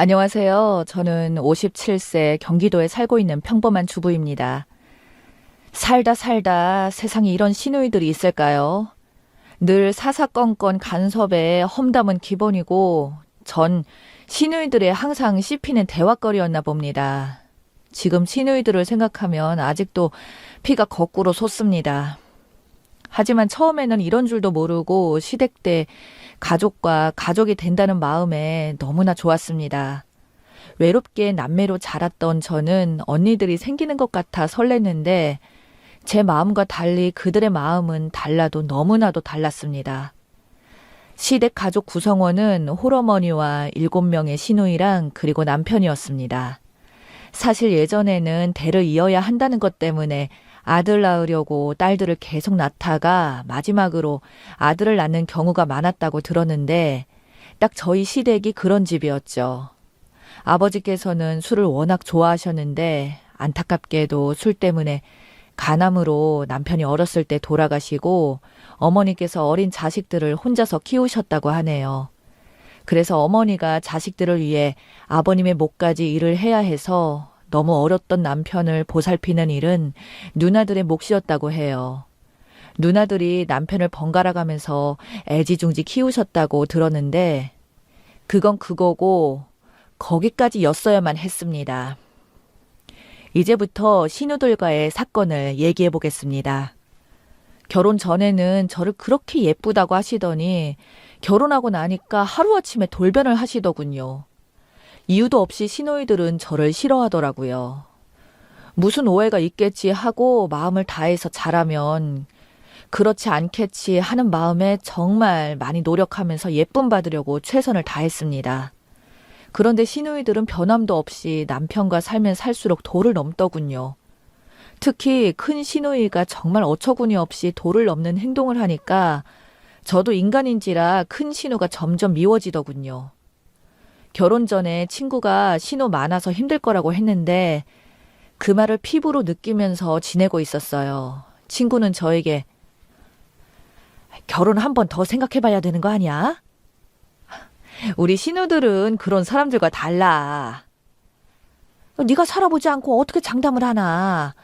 안녕하세요. 저는 57세 경기도에 살고 있는 평범한 주부입니다. 살다 살다 세상에 이런 시누이들이 있을까요? 늘 사사건건 간섭에 험담은 기본이고 전 시누이들의 항상 씹히는 대화거리였나 봅니다. 지금 시누이들을 생각하면 아직도 피가 거꾸로 솟습니다. 하지만 처음에는 이런 줄도 모르고 시댁 때 가족과 가족이 된다는 마음에 너무나 좋았습니다. 외롭게 남매로 자랐던 저는 언니들이 생기는 것 같아 설렜는데 제 마음과 달리 그들의 마음은 달라도 너무나도 달랐습니다. 시댁 가족 구성원은 홀어머니와 7명의 시누이랑 그리고 남편이었습니다. 사실 예전에는 대를 이어야 한다는 것 때문에 아들 낳으려고 딸들을 계속 낳다가 마지막으로 아들을 낳는 경우가 많았다고 들었는데 딱 저희 시댁이 그런 집이었죠. 아버지께서는 술을 워낙 좋아하셨는데 안타깝게도 술 때문에 간암으로 남편이 어렸을 때 돌아가시고 어머니께서 어린 자식들을 혼자서 키우셨다고 하네요. 그래서 어머니가 자식들을 위해 아버님의 몫까지 일을 해야 해서 너무 어렸던 남편을 보살피는 일은 누나들의 몫이었다고 해요. 누나들이 남편을 번갈아 가면서 애지중지 키우셨다고 들었는데 그건 그거고 거기까지 였어야만 했습니다. 이제부터 신우들과의 사건을 얘기해 보겠습니다. 결혼 전에는 저를 그렇게 예쁘다고 하시더니 결혼하고 나니까 하루아침에 돌변을 하시더군요. 이유도 없이 시누이들은 저를 싫어하더라고요. 무슨 오해가 있겠지 하고 마음을 다해서 잘하면 그렇지 않겠지 하는 마음에 정말 많이 노력하면서 예쁨 받으려고 최선을 다했습니다. 그런데 시누이들은 변함도 없이 남편과 살면 살수록 도를 넘더군요. 특히 큰 시누이가 정말 어처구니 없이 도를 넘는 행동을 하니까 저도 인간인지라 큰 시누가 점점 미워지더군요. 결혼 전에 친구가 시누 많아서 힘들 거라고 했는데 그 말을 피부로 느끼면서 지내고 있었어요. 친구는 저에게 결혼 한 번 더 생각해봐야 되는 거 아니야? 우리 시누들은 그런 사람들과 달라. 네가 살아보지 않고 어떻게 장담을 하나.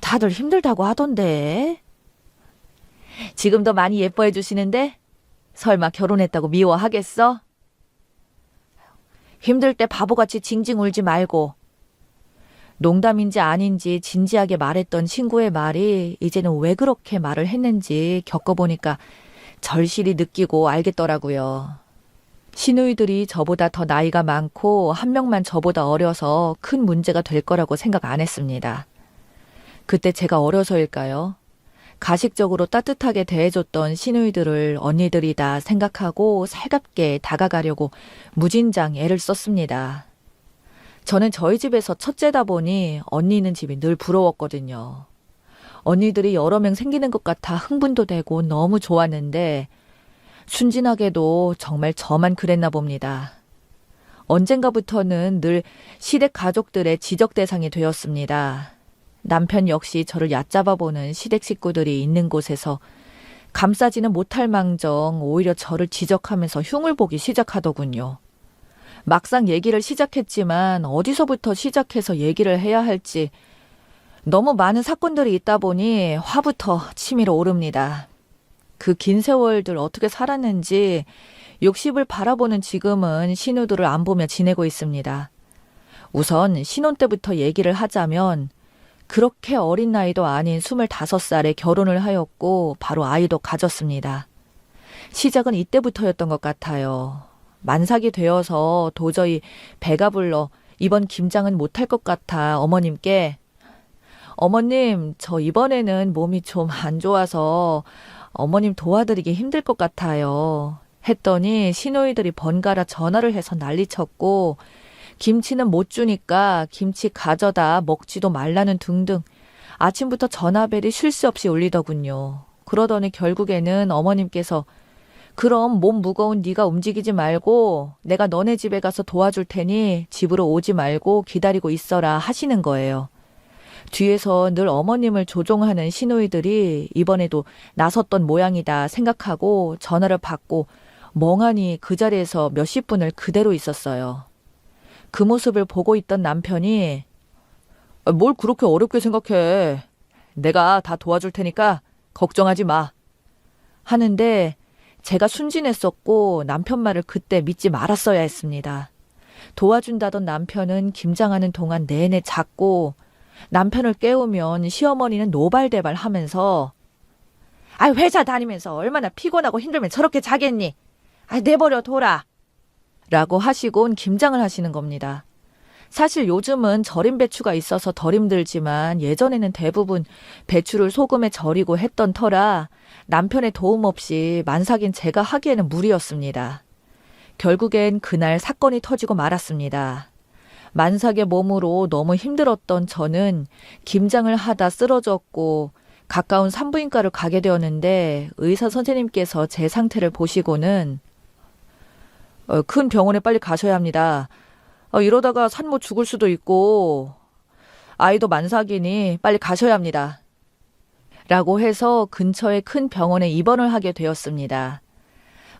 다들 힘들다고 하던데. 지금도 많이 예뻐해 주시는데 설마 결혼했다고 미워하겠어? 힘들 때 바보같이 징징 울지 말고. 농담인지 아닌지 진지하게 말했던 친구의 말이 이제는 왜 그렇게 말을 했는지 겪어보니까 절실히 느끼고 알겠더라고요. 시누이들이 저보다 더 나이가 많고 한 명만 저보다 어려서 큰 문제가 될 거라고 생각 안 했습니다. 그때 제가 어려서일까요? 가식적으로 따뜻하게 대해줬던 시누이들을 언니들이다 생각하고 살갑게 다가가려고 무진장 애를 썼습니다. 저는 저희 집에서 첫째다 보니 언니 있는 집이 늘 부러웠거든요. 언니들이 여러 명 생기는 것 같아 흥분도 되고 너무 좋았는데 순진하게도 정말 저만 그랬나 봅니다. 언젠가부터는 늘 시댁 가족들의 지적 대상이 되었습니다. 남편 역시 저를 얕잡아보는 시댁 식구들이 있는 곳에서 감싸지는 못할 망정 오히려 저를 지적하면서 흉을 보기 시작하더군요. 막상 얘기를 시작했지만 어디서부터 시작해서 얘기를 해야 할지 너무 많은 사건들이 있다 보니 화부터 치밀어 오릅니다. 그 긴 세월들 어떻게 살았는지 60을 바라보는 지금은 시누들을 안 보며 지내고 있습니다. 우선 신혼 때부터 얘기를 하자면 그렇게 어린 나이도 아닌 25살에 결혼을 하였고 바로 아이도 가졌습니다. 시작은 이때부터였던 것 같아요. 만삭이 되어서 도저히 배가 불러 이번 김장은 못할 것 같아 어머님께 어머님, 저 이번에는 몸이 좀 안 좋아서 어머님 도와드리기 힘들 것 같아요. 했더니 시누이들이 번갈아 전화를 해서 난리쳤고 김치는 못 주니까 김치 가져다 먹지도 말라는 등등 아침부터 전화벨이 쉴 새 없이 울리더군요. 그러더니 결국에는 어머님께서 그럼 몸 무거운 네가 움직이지 말고 내가 너네 집에 가서 도와줄 테니 집으로 오지 말고 기다리고 있어라 하시는 거예요. 뒤에서 늘 어머님을 조종하는 시누이들이 이번에도 나섰던 모양이다 생각하고 전화를 받고 멍하니 그 자리에서 몇십 분을 그대로 있었어요. 그 모습을 보고 있던 남편이 뭘 그렇게 어렵게 생각해. 내가 다 도와줄 테니까 걱정하지 마. 하는데 제가 순진했었고 남편 말을 그때 믿지 말았어야 했습니다. 도와준다던 남편은 김장하는 동안 내내 잤고 남편을 깨우면 시어머니는 노발대발 하면서 회사 다니면서 얼마나 피곤하고 힘들면 저렇게 자겠니? 내버려 둬라. 라고 하시곤 김장을 하시는 겁니다. 사실 요즘은 절임 배추가 있어서 덜 힘들지만 예전에는 대부분 배추를 소금에 절이고 했던 터라 남편의 도움 없이 만삭인 제가 하기에는 무리였습니다. 결국엔 그날 사건이 터지고 말았습니다. 만삭의 몸으로 너무 힘들었던 저는 김장을 하다 쓰러졌고 가까운 산부인과를 가게 되었는데 의사 선생님께서 제 상태를 보시고는 큰 병원에 빨리 가셔야 합니다. 이러다가 산모 죽을 수도 있고 아이도 만삭이니 빨리 가셔야 합니다. 라고 해서 근처의 큰 병원에 입원을 하게 되었습니다.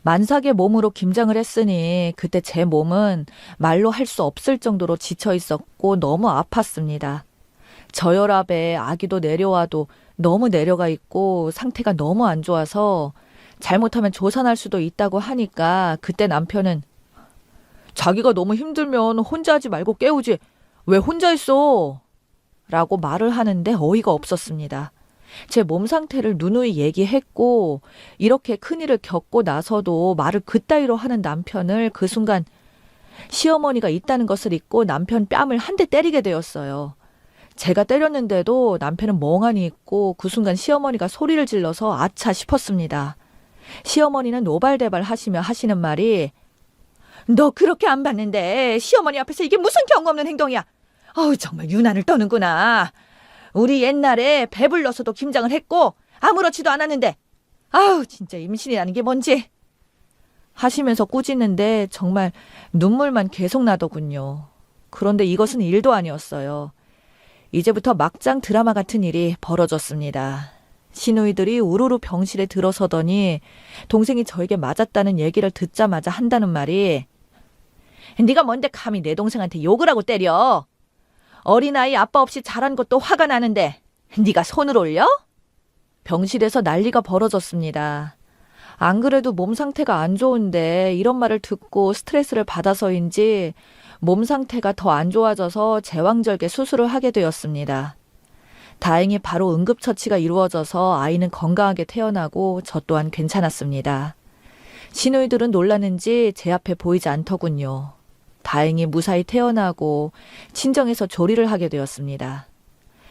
만삭의 몸으로 김장을 했으니 그때 제 몸은 말로 할 수 없을 정도로 지쳐 있었고 너무 아팠습니다. 저혈압에 아기도 내려와도 너무 내려가 있고 상태가 너무 안 좋아서 잘못하면 조산할 수도 있다고 하니까 그때 남편은 자기가 너무 힘들면 혼자 하지 말고 깨우지. 왜 혼자 있어? 라고 말을 하는데 어이가 없었습니다. 제 몸 상태를 누누이 얘기했고 이렇게 큰일을 겪고 나서도 말을 그따위로 하는 남편을 그 순간 시어머니가 있다는 것을 잊고 남편 뺨을 한 대 때리게 되었어요. 제가 때렸는데도 남편은 멍하니 있고 그 순간 시어머니가 소리를 질러서 아차 싶었습니다. 시어머니는 노발대발 하시며 하시는 말이 너 그렇게 안 봤는데 시어머니 앞에서 이게 무슨 경우 없는 행동이야. 정말 유난을 떠는구나. 우리 옛날에 배불러서도 김장을 했고 아무렇지도 않았는데 진짜 임신이라는 게 뭔지 하시면서 꾸짖는데 정말 눈물만 계속 나더군요. 그런데 이것은 일도 아니었어요. 이제부터 막장 드라마 같은 일이 벌어졌습니다. 시누이들이 우르르 병실에 들어서더니 동생이 저에게 맞았다는 얘기를 듣자마자 한다는 말이 네가 뭔데 감히 내 동생한테 욕을 하고 때려? 어린아이 아빠 없이 자란 것도 화가 나는데 네가 손을 올려? 병실에서 난리가 벌어졌습니다. 안 그래도 몸 상태가 안 좋은데 이런 말을 듣고 스트레스를 받아서인지 몸 상태가 더 안 좋아져서 제왕절개 수술을 하게 되었습니다. 다행히 바로 응급처치가 이루어져서 아이는 건강하게 태어나고 저 또한 괜찮았습니다. 시누이들은 놀라는지 제 앞에 보이지 않더군요. 다행히 무사히 태어나고 친정에서 조리를 하게 되었습니다.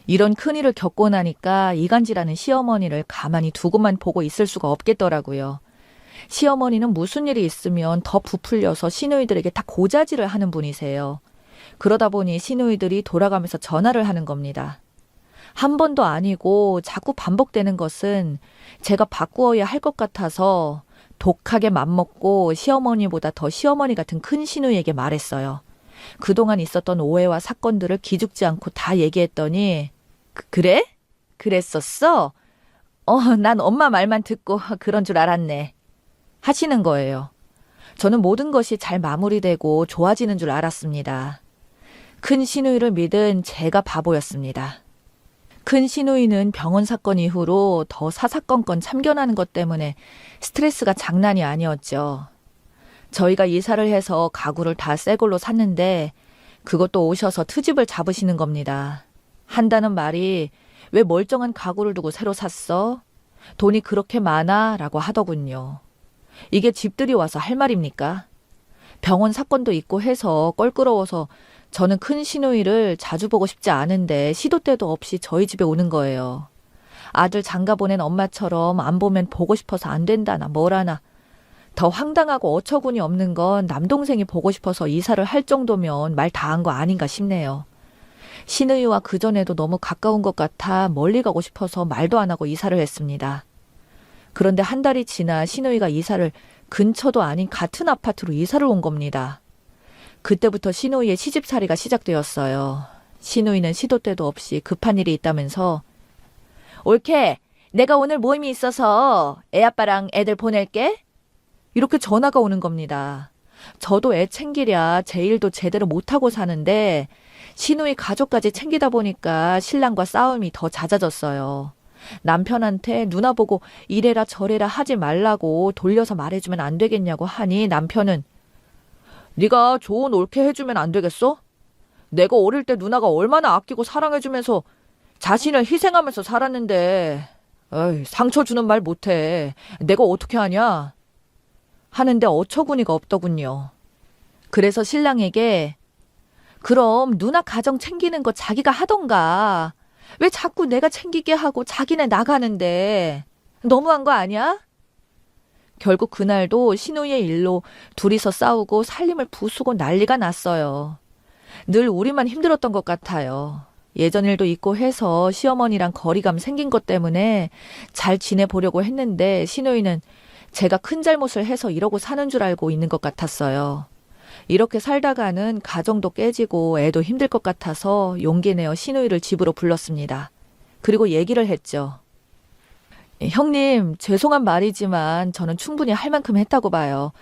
이런 큰일을 겪고 나니까 이간질하는 시어머니를 가만히 두고만 보고 있을 수가 없겠더라고요. 시어머니는 무슨 일이 있으면 더 부풀려서 시누이들에게 다 고자질을 하는 분이세요. 그러다 보니 시누이들이 돌아가면서 전화를 하는 겁니다. 한 번도 아니고 자꾸 반복되는 것은 제가 바꾸어야 할 것 같아서 독하게 맘먹고 시어머니보다 더 시어머니 같은 큰 시누이에게 말했어요. 그동안 있었던 오해와 사건들을 기죽지 않고 다 얘기했더니 그래? 그랬었어? 난 엄마 말만 듣고 그런 줄 알았네. 하시는 거예요. 저는 모든 것이 잘 마무리되고 좋아지는 줄 알았습니다. 큰 시누이를 믿은 제가 바보였습니다. 큰 시누이는 병원 사건 이후로 더 사사건건 참견하는 것 때문에 스트레스가 장난이 아니었죠. 저희가 이사를 해서 가구를 다 새 걸로 샀는데 그것도 오셔서 트집을 잡으시는 겁니다. 한다는 말이 왜 멀쩡한 가구를 두고 새로 샀어? 돈이 그렇게 많아? 라고 하더군요. 이게 집들이 와서 할 말입니까? 병원 사건도 있고 해서 껄끄러워서 저는 큰 시누이를 자주 보고 싶지 않은데 시도 때도 없이 저희 집에 오는 거예요. 아들 장가 보낸 엄마처럼 안 보면 보고 싶어서 안 된다나 뭐라나. 더 황당하고 어처구니 없는 건 남동생이 보고 싶어서 이사를 할 정도면 말 다 한 거 아닌가 싶네요. 시누이와 그전에도 너무 가까운 것 같아 멀리 가고 싶어서 말도 안 하고 이사를 했습니다. 그런데 한 달이 지나 시누이가 이사를 근처도 아닌 같은 아파트로 이사를 온 겁니다. 그때부터 시누이의 시집살이가 시작되었어요. 시누이는 시도 때도 없이 급한 일이 있다면서 올케, 내가 오늘 모임이 있어서 애 아빠랑 애들 보낼게. 이렇게 전화가 오는 겁니다. 저도 애 챙기랴 제 일도 제대로 못하고 사는데 시누이 가족까지 챙기다 보니까 신랑과 싸움이 더 잦아졌어요. 남편한테 누나 보고 이래라 저래라 하지 말라고 돌려서 말해주면 안 되겠냐고 하니 남편은 네가 좋은 옳게 해주면 안 되겠어? 내가 어릴 때 누나가 얼마나 아끼고 사랑해주면서 자신을 희생하면서 살았는데 어이, 상처 주는 말 못해. 내가 어떻게 하냐? 하는데 어처구니가 없더군요. 그래서 신랑에게 그럼 누나 가정 챙기는 거 자기가 하던가. 왜 자꾸 내가 챙기게 하고 자기네 나가는데. 너무한 거 아니야? 결국 그날도 시누이의 일로 둘이서 싸우고 살림을 부수고 난리가 났어요. 늘 우리만 힘들었던 것 같아요. 예전 일도 있고 해서 시어머니랑 거리감 생긴 것 때문에 잘 지내보려고 했는데 시누이는 제가 큰 잘못을 해서 이러고 사는 줄 알고 있는 것 같았어요. 이렇게 살다가는 가정도 깨지고 애도 힘들 것 같아서 용기 내어 시누이를 집으로 불렀습니다. 그리고 얘기를 했죠. 형님, 죄송한 말이지만 저는 충분히 할 만큼 했다고 봐요.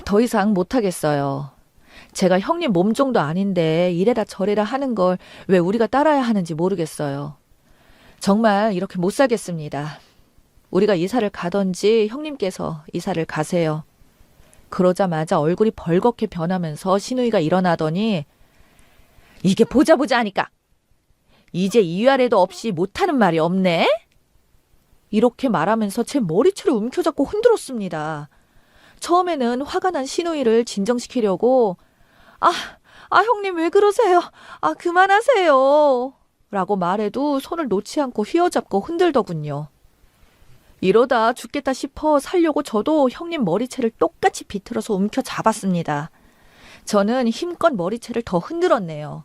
더 이상 못하겠어요. 제가 형님 몸종도 아닌데 이래라 저래라 하는 걸 왜 우리가 따라야 하는지 모르겠어요. 정말 이렇게 못 살겠습니다. 우리가 이사를 가던지 형님께서 이사를 가세요. 그러자마자 얼굴이 벌겋게 변하면서 시누이가 일어나더니 이게 보자 하니까 이제 이위아래도 없이 못하는 말이 없네? 이렇게 말하면서 제 머리채를 움켜잡고 흔들었습니다. 처음에는 화가 난 시누이를 진정시키려고 형님 왜 그러세요? 그만하세요. 라고 말해도 손을 놓지 않고 휘어잡고 흔들더군요. 이러다 죽겠다 싶어 살려고 저도 형님 머리채를 똑같이 비틀어서 움켜잡았습니다. 저는 힘껏 머리채를 더 흔들었네요.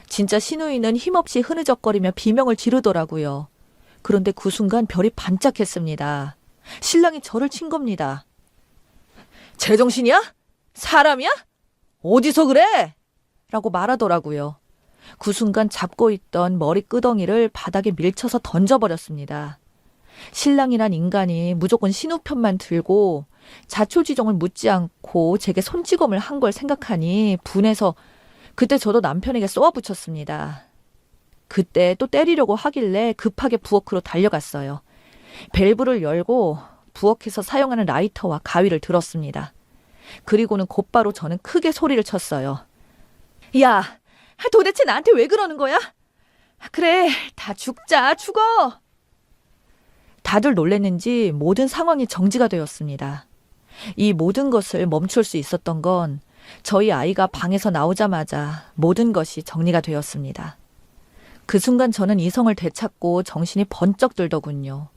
진짜 시누이는 힘없이 흐느적거리며 비명을 지르더라고요. 그런데 그 순간 별이 반짝했습니다. 신랑이 저를 친 겁니다. 제정신이야? 사람이야? 어디서 그래? 라고 말하더라고요. 그 순간 잡고 있던 머리 끄덩이를 바닥에 밀쳐서 던져버렸습니다. 신랑이란 인간이 무조건 신우 편만 들고 자초지종을 묻지 않고 제게 손찌검을 한 걸 생각하니 분해서 그때 저도 남편에게 쏘아붙였습니다. 그때 또 때리려고 하길래 급하게 부엌으로 달려갔어요. 밸브를 열고 부엌에서 사용하는 라이터와 가위를 들었습니다. 그리고는 곧바로 저는 크게 소리를 쳤어요. 야, 도대체 나한테 왜 그러는 거야? 그래, 다 죽어. 다들 놀랬는지 모든 상황이 정지가 되었습니다. 이 모든 것을 멈출 수 있었던 건 저희 아이가 방에서 나오자마자 모든 것이 정리가 되었습니다. 그 순간 저는 이성을 되찾고 정신이 번쩍 들더군요.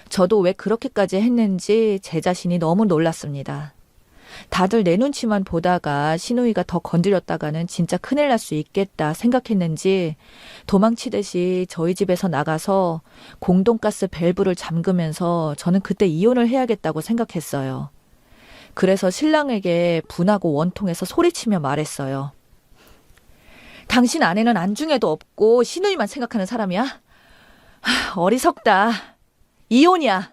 저도 왜 그렇게까지 했는지 제 자신이 너무 놀랐습니다. 다들 내 눈치만 보다가 시누이가 더 건드렸다가는 진짜 큰일 날 수 있겠다 생각했는지 도망치듯이 저희 집에서 나가서 공동가스 밸브를 잠그면서 저는 그때 이혼을 해야겠다고 생각했어요. 그래서 신랑에게 분하고 원통해서 소리치며 말했어요. 당신 아내는 안중에도 없고 시누이만 생각하는 사람이야? 어리석다. 이혼이야.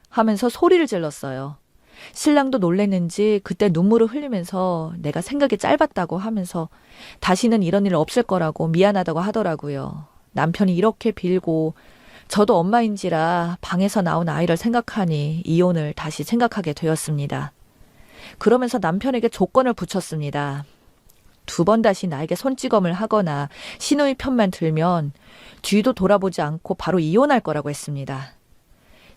하면서 소리를 질렀어요. 신랑도 놀랬는지 그때 눈물을 흘리면서 내가 생각이 짧았다고 하면서 다시는 이런 일 없을 거라고 미안하다고 하더라고요. 남편이 이렇게 빌고 저도 엄마인지라 방에서 나온 아이를 생각하니 이혼을 다시 생각하게 되었습니다. 그러면서 남편에게 조건을 붙였습니다. 2번 다시 나에게 손찌검을 하거나 시누이 편만 들면 뒤도 돌아보지 않고 바로 이혼할 거라고 했습니다.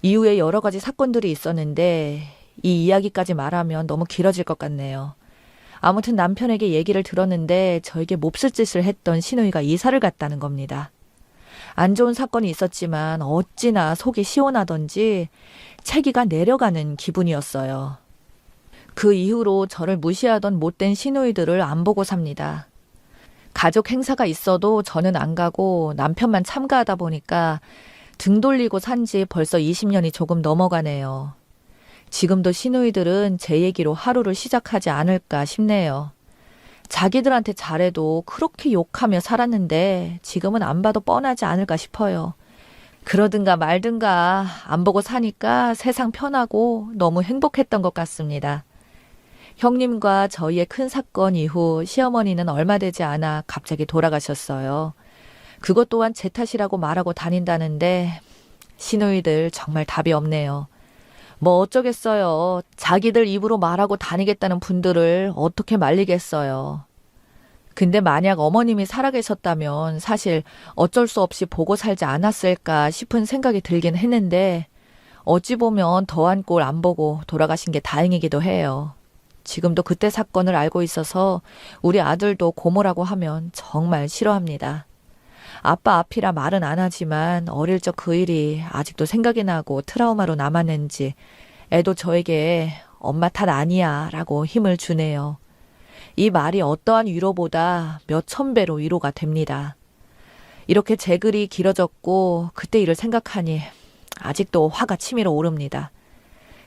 이후에 여러 가지 사건들이 있었는데 이 이야기까지 말하면 너무 길어질 것 같네요. 아무튼 남편에게 얘기를 들었는데 저에게 몹쓸 짓을 했던 시누이가 이사를 갔다는 겁니다. 안 좋은 사건이 있었지만 어찌나 속이 시원하던지 체기가 내려가는 기분이었어요. 그 이후로 저를 무시하던 못된 시누이들을 안 보고 삽니다. 가족 행사가 있어도 저는 안 가고 남편만 참가하다 보니까 등 돌리고 산 지 벌써 20년이 조금 넘어가네요. 지금도 시누이들은 제 얘기로 하루를 시작하지 않을까 싶네요. 자기들한테 잘해도 그렇게 욕하며 살았는데 지금은 안 봐도 뻔하지 않을까 싶어요. 그러든가 말든가 안 보고 사니까 세상 편하고 너무 행복했던 것 같습니다. 형님과 저희의 큰 사건 이후 시어머니는 얼마 되지 않아 갑자기 돌아가셨어요. 그것 또한 제 탓이라고 말하고 다닌다는데 시누이들 정말 답이 없네요. 뭐 어쩌겠어요. 자기들 입으로 말하고 다니겠다는 분들을 어떻게 말리겠어요. 근데 만약 어머님이 살아계셨다면 사실 어쩔 수 없이 보고 살지 않았을까 싶은 생각이 들긴 했는데 어찌 보면 더한 꼴 안 보고 돌아가신 게 다행이기도 해요. 지금도 그때 사건을 알고 있어서 우리 아들도 고모라고 하면 정말 싫어합니다. 아빠 앞이라 말은 안 하지만 어릴 적 그 일이 아직도 생각이 나고 트라우마로 남았는지 애도 저에게 엄마 탓 아니야 라고 힘을 주네요. 이 말이 어떠한 위로보다 몇 천 배로 위로가 됩니다. 이렇게 제 글이 길어졌고 그때 일을 생각하니 아직도 화가 치밀어 오릅니다.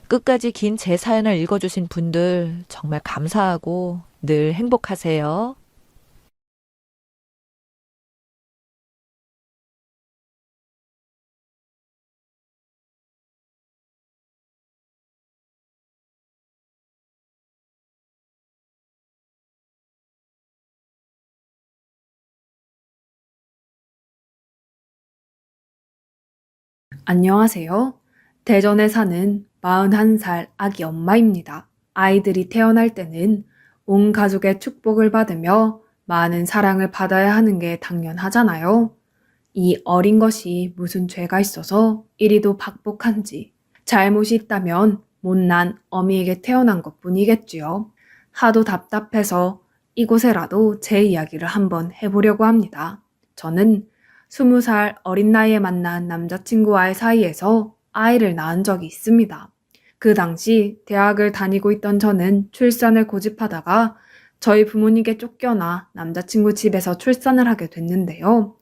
끝까지 긴 제 사연을 읽어주신 분들 정말 감사하고 늘 행복하세요. 안녕하세요. 대전에 사는 41살 아기 엄마입니다. 아이들이 태어날 때는 온 가족의 축복을 받으며 많은 사랑을 받아야 하는 게 당연하잖아요. 이 어린 것이 무슨 죄가 있어서 이리도 박복한지, 잘못이 있다면 못난 어미에게 태어난 것 뿐이겠지요. 하도 답답해서 이곳에라도 제 이야기를 한번 해보려고 합니다. 저는 20살 어린 나이에 만난 남자친구와의 사이에서 아이를 낳은 적이 있습니다. 그 당시 대학을 다니고 있던 저는 출산을 고집하다가 저희 부모님께 쫓겨나 남자친구 집에서 출산을 하게 됐는데요.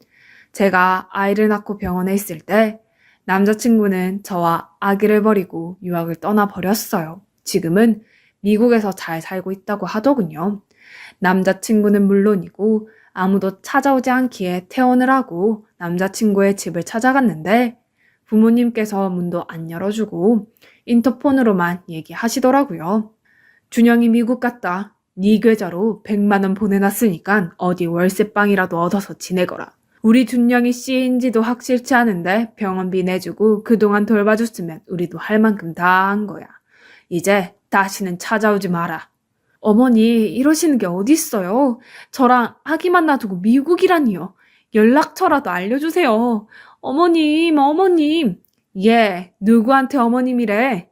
제가 아이를 낳고 병원에 있을 때 남자친구는 저와 아기를 버리고 유학을 떠나버렸어요. 지금은 미국에서 잘 살고 있다고 하더군요. 남자친구는 물론이고 아무도 찾아오지 않기에 퇴원을 하고 남자친구의 집을 찾아갔는데 부모님께서 문도 안 열어주고 인터폰으로만 얘기하시더라고요. 준영이 미국 갔다. 네 계좌로 100만 원 보내놨으니까 어디 월세방이라도 얻어서 지내거라. 우리 준영이 씨인지도 확실치 않은데 병원비 내주고 그동안 돌봐줬으면 우리도 할 만큼 다 한 거야. 이제 다시는 찾아오지 마라. 어머니, 이러시는 게 어딨어요? 저랑 아기만 놔두고 미국이라니요. 연락처라도 알려주세요. 어머님. 예, 누구한테 어머님이래?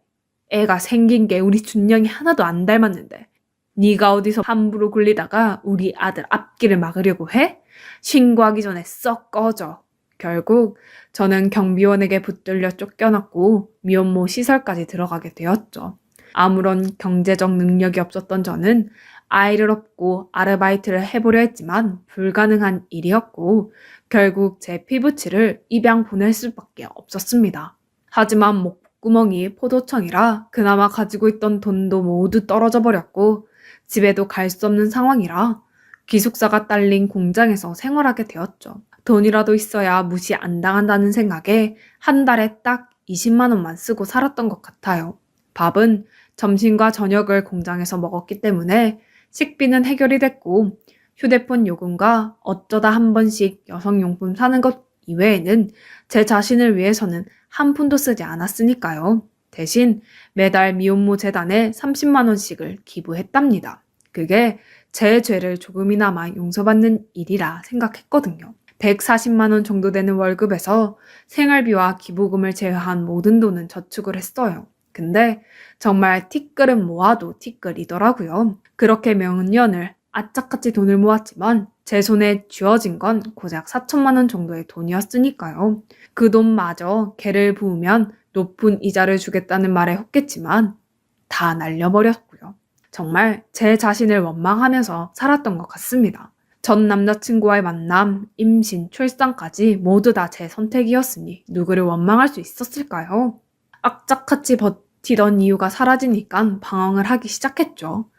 애가 생긴 게 우리 준영이 하나도 안 닮았는데. 네가 어디서 함부로 굴리다가 우리 아들 앞길을 막으려고 해? 신고하기 전에 썩 꺼져. 결국 저는 경비원에게 붙들려 쫓겨났고 미혼모 시설까지 들어가게 되었죠. 아무런 경제적 능력이 없었던 저는 아이를 업고 아르바이트를 해보려 했지만 불가능한 일이었고 결국 제 피부치를 입양 보낼 수밖에 없었습니다. 하지만 목구멍이 포도청이라 그나마 가지고 있던 돈도 모두 떨어져 버렸고 집에도 갈 수 없는 상황이라 기숙사가 딸린 공장에서 생활하게 되었죠. 돈이라도 있어야 무시 안 당한다는 생각에 한 달에 딱 20만 원만 쓰고 살았던 것 같아요. 밥은 점심과 저녁을 공장에서 먹었기 때문에 식비는 해결이 됐고 휴대폰 요금과 어쩌다 한 번씩 여성용품 사는 것 이외에는 제 자신을 위해서는 한 푼도 쓰지 않았으니까요. 대신 매달 미혼모 재단에 30만 원씩을 기부했답니다. 그게 제 죄를 조금이나마 용서받는 일이라 생각했거든요. 140만 원 정도 되는 월급에서 생활비와 기부금을 제외한 모든 돈은 저축을 했어요. 근데 정말 티끌은 모아도 티끌이더라고요. 그렇게 몇 년을 ac짝같이 돈을 모았지만 제 손에 쥐어진 건 고작 4천만 원 정도의 돈이었으니까요. 그 돈마저 개를 부으면 높은 이자를 주겠다는 말에 혹했지만 다 날려버렸고요. 정말 제 자신을 원망하면서 살았던 것 같습니다. 전 남자친구와의 만남, 임신, 출산까지 모두 다 제 선택이었으니 누구를 원망할 수 있었을까요? 악착같이 버티던 이유가 사라지니까 방황을 하기 시작했죠.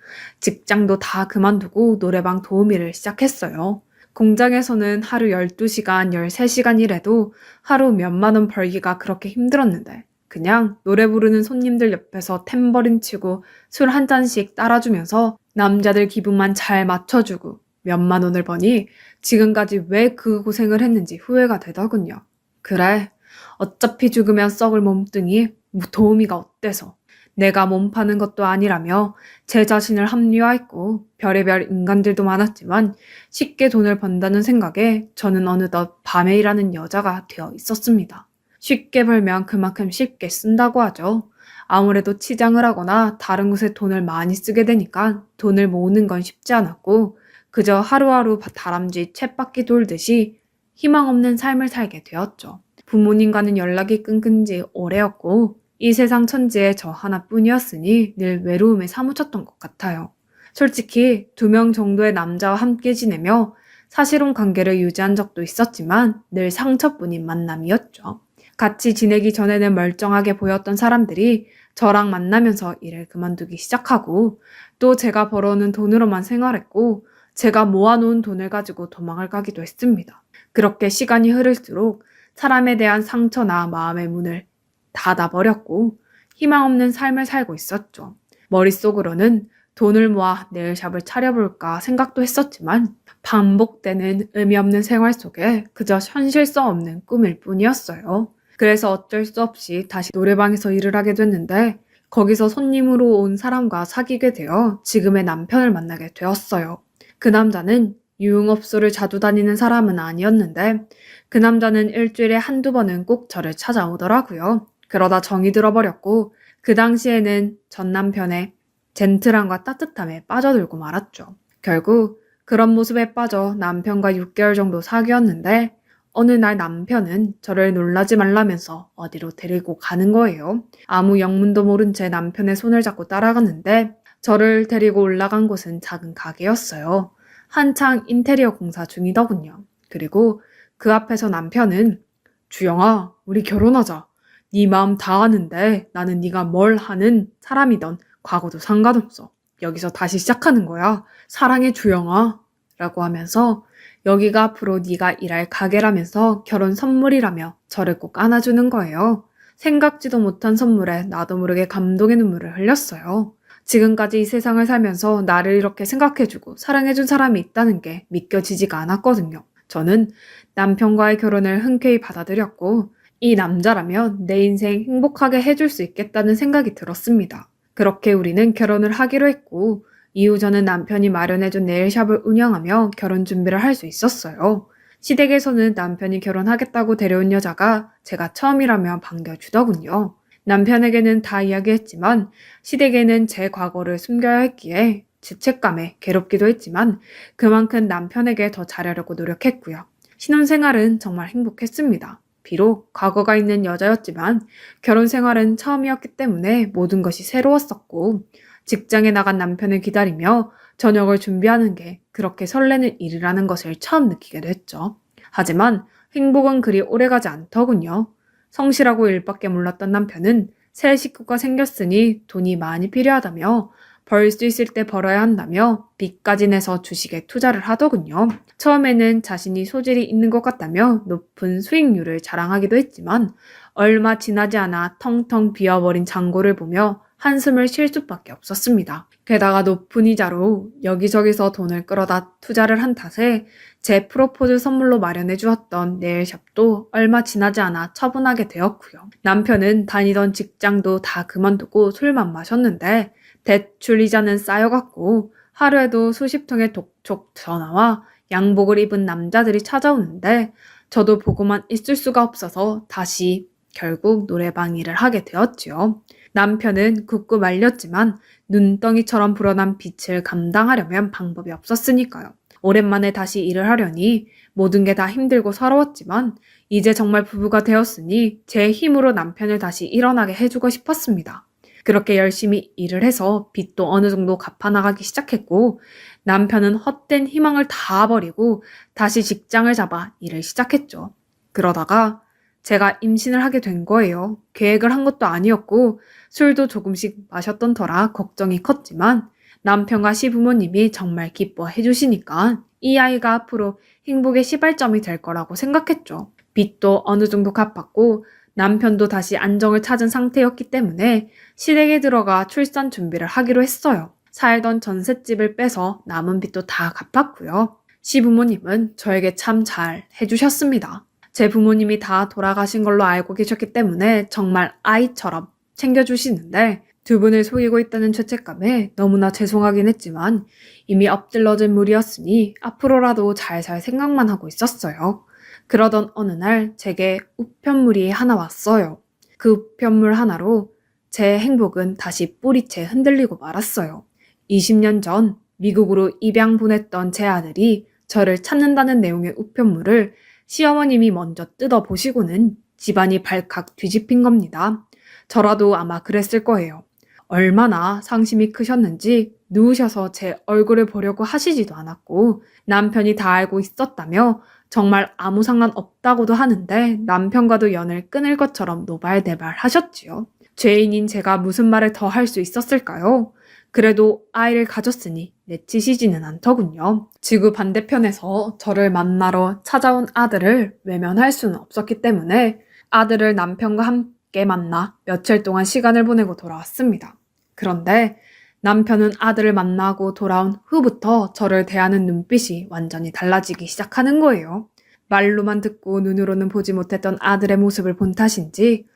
직장도 다 그만두고 노래방 도우미를 시작했어요. 공장에서는 하루 12시간, 13시간 일해도 하루 몇만 원 벌기가 그렇게 힘들었는데 그냥 노래 부르는 손님들 옆에서 탬버린 치고 술 한 잔씩 따라주면서 남자들 기분만 잘 맞춰주고 몇만 원을 버니 지금까지 왜 그 고생을 했는지 후회가 되더군요. 그래, 어차피 죽으면 썩을 몸뚱이 뭐 도우미가 어때서. 내가 몸 파는 것도 아니라며 제 자신을 합리화했고 별의별 인간들도 많았지만 쉽게 돈을 번다는 생각에 저는 어느덧 밤에 일하는 여자가 되어 있었습니다. 쉽게 벌면 그만큼 쉽게 쓴다고 하죠. 아무래도 치장을 하거나 다른 곳에 돈을 많이 쓰게 되니까 돈을 모으는 건 쉽지 않았고 그저 하루하루 다람쥐 쳇바퀴 돌듯이 희망 없는 삶을 살게 되었죠. 부모님과는 연락이 끊긴 지 오래였고 이 세상 천지에 저 하나뿐이었으니 늘 외로움에 사무쳤던 것 같아요. 솔직히 2명 정도의 남자와 함께 지내며 사실혼 관계를 유지한 적도 있었지만 늘 상처뿐인 만남이었죠. 같이 지내기 전에는 멀쩡하게 보였던 사람들이 저랑 만나면서 일을 그만두기 시작하고 또 제가 벌어오는 돈으로만 생활했고 제가 모아놓은 돈을 가지고 도망을 가기도 했습니다. 그렇게 시간이 흐를수록 사람에 대한 상처나 마음의 문을 닫아버렸고 희망 없는 삶을 살고 있었죠. 머릿속으로는 돈을 모아 네일샵을 차려볼까 생각도 했었지만 반복되는 의미 없는 생활 속에 그저 현실성 없는 꿈일 뿐이었어요. 그래서 어쩔 수 없이 다시 노래방에서 일을 하게 됐는데 거기서 손님으로 온 사람과 사귀게 되어 지금의 남편을 만나게 되었어요. 그 남자는 유흥업소를 자주 다니는 사람은 아니었는데 그 남자는 일주일에 한두 번은 꼭 저를 찾아오더라고요. 그러다 정이 들어버렸고 그 당시에는 전 남편의 젠틀함과 따뜻함에 빠져들고 말았죠. 결국 그런 모습에 빠져 남편과 6개월 정도 사귀었는데 어느 날 남편은 저를 놀라지 말라면서 어디로 데리고 가는 거예요. 아무 영문도 모른 채 남편의 손을 잡고 따라갔는데 저를 데리고 올라간 곳은 작은 가게였어요. 한창 인테리어 공사 중이더군요. 그리고 그 앞에서 남편은 주영아, 우리 결혼하자. 네 마음 다 아는데 나는 네가 뭘 하는 사람이던 과거도 상관없어. 여기서 다시 시작하는 거야. 사랑해 주영아. 라고 하면서 여기가 앞으로 네가 일할 가게라면서 결혼 선물이라며 저를 꼭 안아주는 거예요. 생각지도 못한 선물에 나도 모르게 감동의 눈물을 흘렸어요. 지금까지 이 세상을 살면서 나를 이렇게 생각해주고 사랑해준 사람이 있다는 게 믿겨지지가 않았거든요. 저는 남편과의 결혼을 흔쾌히 받아들였고 이 남자라면 내 인생 행복하게 해줄 수 있겠다는 생각이 들었습니다. 그렇게 우리는 결혼을 하기로 했고 이후 저는 남편이 마련해준 네일샵을 운영하며 결혼 준비를 할 수 있었어요. 시댁에서는 남편이 결혼하겠다고 데려온 여자가 제가 처음이라며 반겨주더군요. 남편에게는 다 이야기했지만 시댁에는 제 과거를 숨겨야 했기에 죄책감에 괴롭기도 했지만 그만큼 남편에게 더 잘하려고 노력했고요. 신혼생활은 정말 행복했습니다. 비록 과거가 있는 여자였지만 결혼 생활은 처음이었기 때문에 모든 것이 새로웠었고 직장에 나간 남편을 기다리며 저녁을 준비하는 게 그렇게 설레는 일이라는 것을 처음 느끼게 됐죠. 하지만 행복은 그리 오래가지 않더군요. 성실하고 일밖에 몰랐던 남편은 새 식구가 생겼으니 돈이 많이 필요하다며 벌 수 있을 때 벌어야 한다며 빚까지 내서 주식에 투자를 하더군요. 처음에는 자신이 소질이 있는 것 같다며 높은 수익률을 자랑하기도 했지만 얼마 지나지 않아 텅텅 비어버린 잔고를 보며 한숨을 쉴 수밖에 없었습니다. 게다가 높은 이자로 여기저기서 돈을 끌어다 투자를 한 탓에 제 프로포즈 선물로 마련해 주었던 네일샵도 얼마 지나지 않아 처분하게 되었고요. 남편은 다니던 직장도 다 그만두고 술만 마셨는데 대출 이자는 쌓여갔고 하루에도 수십 통의 독촉 전화와 양복을 입은 남자들이 찾아오는데 저도 보고만 있을 수가 없어서 다시 결국 노래방 일을 하게 되었지요. 남편은 굳고 말렸지만 눈덩이처럼 불어난 빚을 감당하려면 방법이 없었으니까요. 오랜만에 다시 일을 하려니 모든 게 다 힘들고 서러웠지만 이제 정말 부부가 되었으니 제 힘으로 남편을 다시 일어나게 해주고 싶었습니다. 그렇게 열심히 일을 해서 빚도 어느 정도 갚아나가기 시작했고 남편은 헛된 희망을 다 버리고 다시 직장을 잡아 일을 시작했죠. 그러다가 제가 임신을 하게 된 거예요. 계획을 한 것도 아니었고 술도 조금씩 마셨던 터라 걱정이 컸지만 남편과 시부모님이 정말 기뻐해 주시니까 이 아이가 앞으로 행복의 시발점이 될 거라고 생각했죠. 빚도 어느 정도 갚았고 남편도 다시 안정을 찾은 상태였기 때문에 시댁에 들어가 출산 준비를 하기로 했어요. 살던 전셋집을 빼서 남은 빚도 다 갚았고요. 시부모님은 저에게 참 잘 해주셨습니다. 제 부모님이 다 돌아가신 걸로 알고 계셨기 때문에 정말 아이처럼 챙겨주시는데 두 분을 속이고 있다는 죄책감에 너무나 죄송하긴 했지만 이미 엎질러진 물이었으니 앞으로라도 잘 살 생각만 하고 있었어요. 그러던 어느 날 제게 우편물이 하나 왔어요. 그 우편물 하나로 제 행복은 다시 뿌리채 흔들리고 말았어요. 20년 전 미국으로 입양 보냈던 제 아들이 저를 찾는다는 내용의 우편물을 시어머님이 먼저 뜯어보시고는 집안이 발칵 뒤집힌 겁니다. 저라도 아마 그랬을 거예요. 얼마나 상심이 크셨는지 누우셔서 제 얼굴을 보려고 하시지도 않았고 남편이 다 알고 있었다며 정말 아무 상관 없다고도 하는데 남편과도 연을 끊을 것처럼 노발대발 하셨지요. 죄인인 제가 무슨 말을 더 할 수 있었을까요? 그래도 아이를 가졌으니 내치시지는 않더군요. 지구 반대편에서 저를 만나러 찾아온 아들을 외면할 수는 없었기 때문에 아들을 남편과 함께 만나 며칠 동안 시간을 보내고 돌아왔습니다. 그런데 남편은 아들을 만나고 돌아온 후부터 저를 대하는 눈빛이 완전히 달라지기 시작하는 거예요. 말로만 듣고 눈으로는 보지 못했던 아들의 모습을 본 탓인지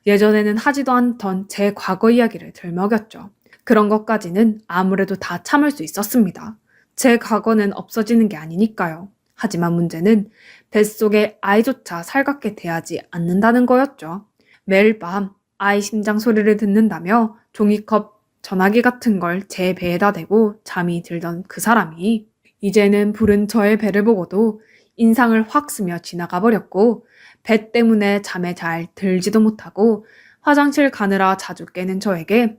예전에는 하지도 않던 제 과거 이야기를 들먹였죠. 그런 것까지는 아무래도 다 참을 수 있었습니다. 제 과거는 없어지는 게 아니니까요. 하지만 문제는 뱃속의 아이조차 살갑게 대하지 않는다는 거였죠. 매일 밤 아이 심장 소리를 듣는다며 종이컵 전화기 같은 걸 제 배에다 대고 잠이 들던 그 사람이 이제는 부른 저의 배를 보고도 인상을 확 쓰며 지나가 버렸고 배 때문에 잠에 잘 들지도 못하고 화장실 가느라 자주 깨는 저에게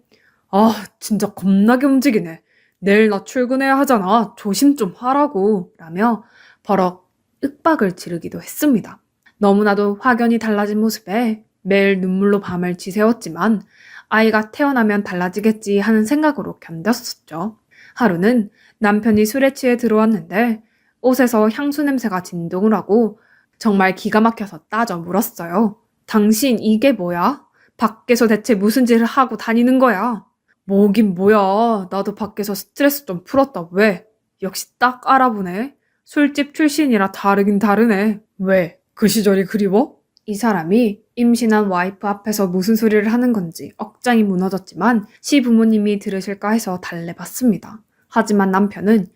진짜 겁나게 움직이네. 내일 나 출근해야 하잖아. 조심 좀 하라고 라며 버럭 윽박을 지르기도 했습니다. 너무나도 확연히 달라진 모습에 매일 눈물로 밤을 지새웠지만 아이가 태어나면 달라지겠지 하는 생각으로 견뎠었죠. 하루는 남편이 술에 취해 들어왔는데 옷에서 향수 냄새가 진동을 하고 정말 기가 막혀서 따져 물었어요. 당신 이게 뭐야? 밖에서 대체 무슨 짓을 하고 다니는 거야? 뭐긴 뭐야. 나도 밖에서 스트레스 좀 풀었다. 왜? 역시 딱 알아보네. 술집 출신이라 다르긴 다르네. 왜? 그 시절이 그리워? 이 사람이 임신한 와이프 앞에서 무슨 소리를 하는 건지 억장이 무너졌지만 시부모님이 들으실까 해서 달래봤습니다. 하지만 남편은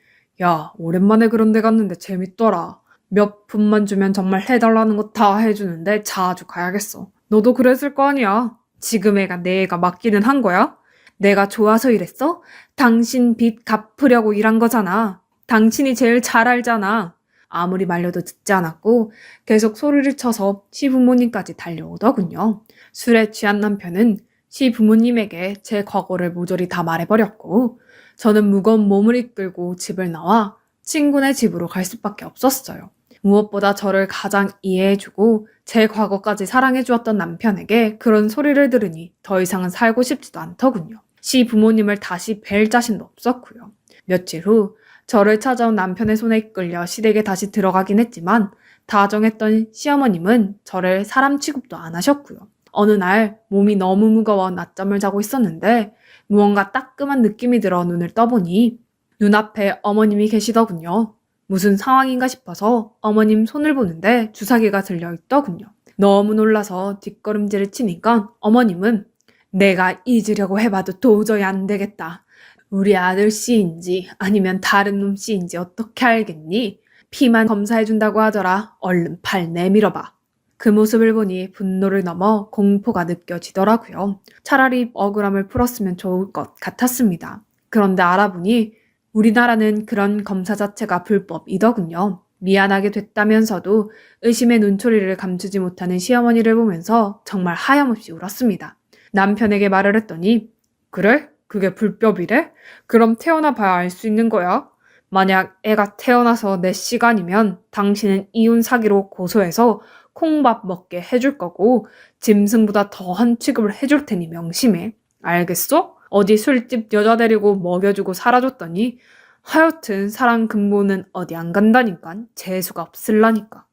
야, 오랜만에 그런 데 갔는데 재밌더라. 몇 푼만 주면 정말 해달라는 거 다 해주는데 자주 가야겠어. 너도 그랬을 거 아니야. 지금 애가 내 애가 맞기는 한 거야? 내가 좋아서 이랬어? 당신 빚 갚으려고 일한 거잖아. 당신이 제일 잘 알잖아. 아무리 말려도 듣지 않았고 계속 소리를 쳐서 시부모님까지 달려오더군요. 술에 취한 남편은 시부모님에게 제 과거를 모조리 다 말해버렸고 저는 무거운 몸을 이끌고 집을 나와 친구네 집으로 갈 수밖에 없었어요. 무엇보다 저를 가장 이해해주고 제 과거까지 사랑해주었던 남편에게 그런 소리를 들으니 더 이상은 살고 싶지도 않더군요. 시부모님을 다시 뵐 자신도 없었고요. 며칠 후 저를 찾아온 남편의 손에 이끌려 시댁에 다시 들어가긴 했지만 다정했던 시어머님은 저를 사람 취급도 안 하셨고요. 어느 날 몸이 너무 무거워 낮잠을 자고 있었는데 무언가 따끔한 느낌이 들어 눈을 떠보니 눈앞에 어머님이 계시더군요. 무슨 상황인가 싶어서 어머님 손을 보는데 주사기가 들려있더군요. 너무 놀라서 뒷걸음질을 치니까 어머님은 내가 잊으려고 해봐도 도저히 안 되겠다. 우리 아들 씨인지 아니면 다른 놈 씨인지 어떻게 알겠니? 피만 검사해준다고 하더라. 얼른 팔 내밀어봐. 그 모습을 보니 분노를 넘어 공포가 느껴지더라고요. 차라리 억울함을 풀었으면 좋을 것 같았습니다. 그런데 알아보니 우리나라는 그런 검사 자체가 불법이더군요. 미안하게 됐다면서도 의심의 눈초리를 감추지 못하는 시어머니를 보면서 정말 하염없이 울었습니다. 남편에게 말을 했더니 그래? 그게 불법이래? 그럼 태어나 봐야 알 수 있는 거야. 만약 애가 태어나서 내 시간이면 당신은 이혼 사기로 고소해서 콩밥 먹게 해줄 거고 짐승보다 더한 취급을 해줄 테니 명심해. 알겠어? 어디 술집 여자 데리고 먹여주고 살아줬더니 하여튼 사람 근본은 어디 안 간다니까 재수가 없을라니까.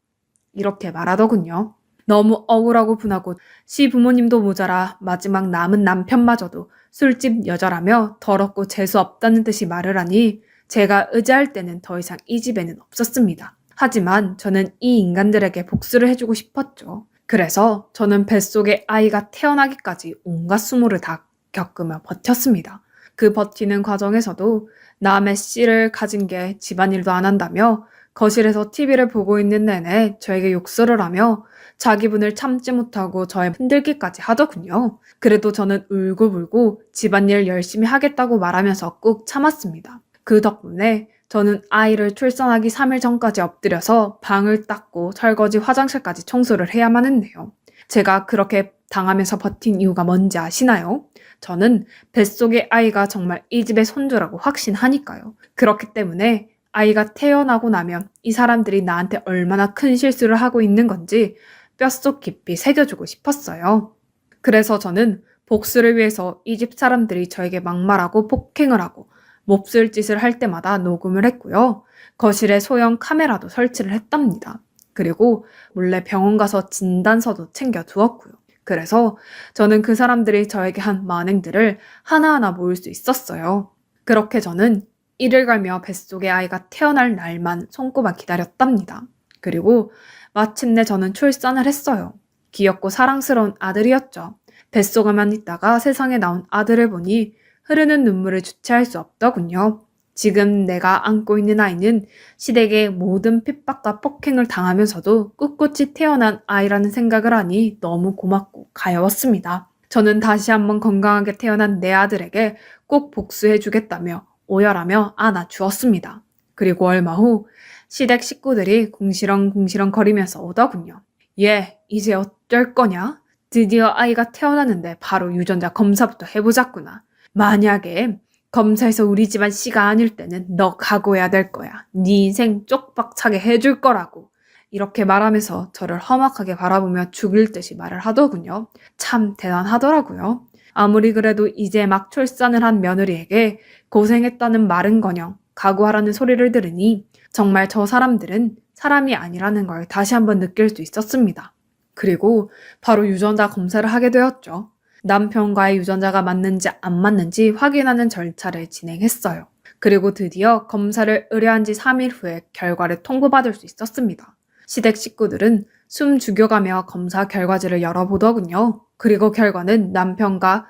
이렇게 말하더군요. 너무 억울하고 분하고 시부모님도 모자라 마지막 남은 남편마저도 술집 여자라며 더럽고 재수 없다는 듯이 말을 하니 제가 의지할 때는 더 이상 이 집에는 없었습니다. 하지만 저는 이 인간들에게 복수를 해주고 싶었죠. 그래서 저는 뱃속에 아이가 태어나기까지 온갖 수모를 다 겪으며 버텼습니다. 그 버티는 과정에서도 남의 씨를 가진 게 집안일도 안 한다며 거실에서 TV를 보고 있는 내내 저에게 욕설을 하며 자기 분을 참지 못하고 저의 흔들기까지 하더군요. 그래도 저는 울고불고 집안일 열심히 하겠다고 말하면서 꾹 참았습니다. 그 덕분에 저는 아이를 출산하기 3일 전까지 엎드려서 방을 닦고 설거지, 화장실까지 청소를 해야만 했네요. 제가 그렇게 당하면서 버틴 이유가 뭔지 아시나요? 저는 뱃속의 아이가 정말 이 집의 손주라고 확신하니까요. 그렇기 때문에 아이가 태어나고 나면 이 사람들이 나한테 얼마나 큰 실수를 하고 있는 건지 뼛속 깊이 새겨주고 싶었어요. 그래서 저는 복수를 위해서 이 집 사람들이 저에게 막말하고 폭행을 하고 몹쓸 짓을 할 때마다 녹음을 했고요. 거실에 소형 카메라도 설치를 했답니다. 그리고 몰래 병원 가서 진단서도 챙겨두었고요. 그래서 저는 그 사람들이 저에게 한 만행들을 하나하나 모을 수 있었어요. 그렇게 저는 이를 갈며 뱃속에 아이가 태어날 날만 손꼽아 기다렸답니다. 그리고 마침내 저는 출산을 했어요. 귀엽고 사랑스러운 아들이었죠. 뱃속에만 있다가 세상에 나온 아들을 보니 흐르는 눈물을 주체할 수 없더군요. 지금 내가 안고 있는 아이는 시댁의 모든 핍박과 폭행을 당하면서도 꿋꿋이 태어난 아이라는 생각을 하니 너무 고맙고 가여웠습니다. 저는 다시 한번 건강하게 태어난 내 아들에게 꼭 복수해주겠다며 오열하며 안아주었습니다. 그리고 얼마 후 시댁 식구들이 궁시렁궁시렁 거리면서 오더군요. 얘 이제 어쩔 거냐? 드디어 아이가 태어났는데 바로 유전자 검사부터 해보자꾸나. 만약에 검사에서 우리 집안 씨가 아닐 때는 너 각오해야 될 거야. 네 인생 쪽박차게 해줄 거라고. 이렇게 말하면서 저를 험악하게 바라보며 죽일 듯이 말을 하더군요. 참 대단하더라고요. 아무리 그래도 이제 막 출산을 한 며느리에게 고생했다는 말은커녕 각오하라는 소리를 들으니 정말 저 사람들은 사람이 아니라는 걸 다시 한번 느낄 수 있었습니다. 그리고 바로 유전자 검사를 하게 되었죠. 남편과의 유전자가 맞는지 안 맞는지 확인하는 절차를 진행했어요. 그리고 드디어 검사를 의뢰한 지 3일 후에 결과를 통보받을 수 있었습니다. 시댁 식구들은 숨 죽여가며 검사 결과지를 열어보더군요. 그리고 결과는 남편과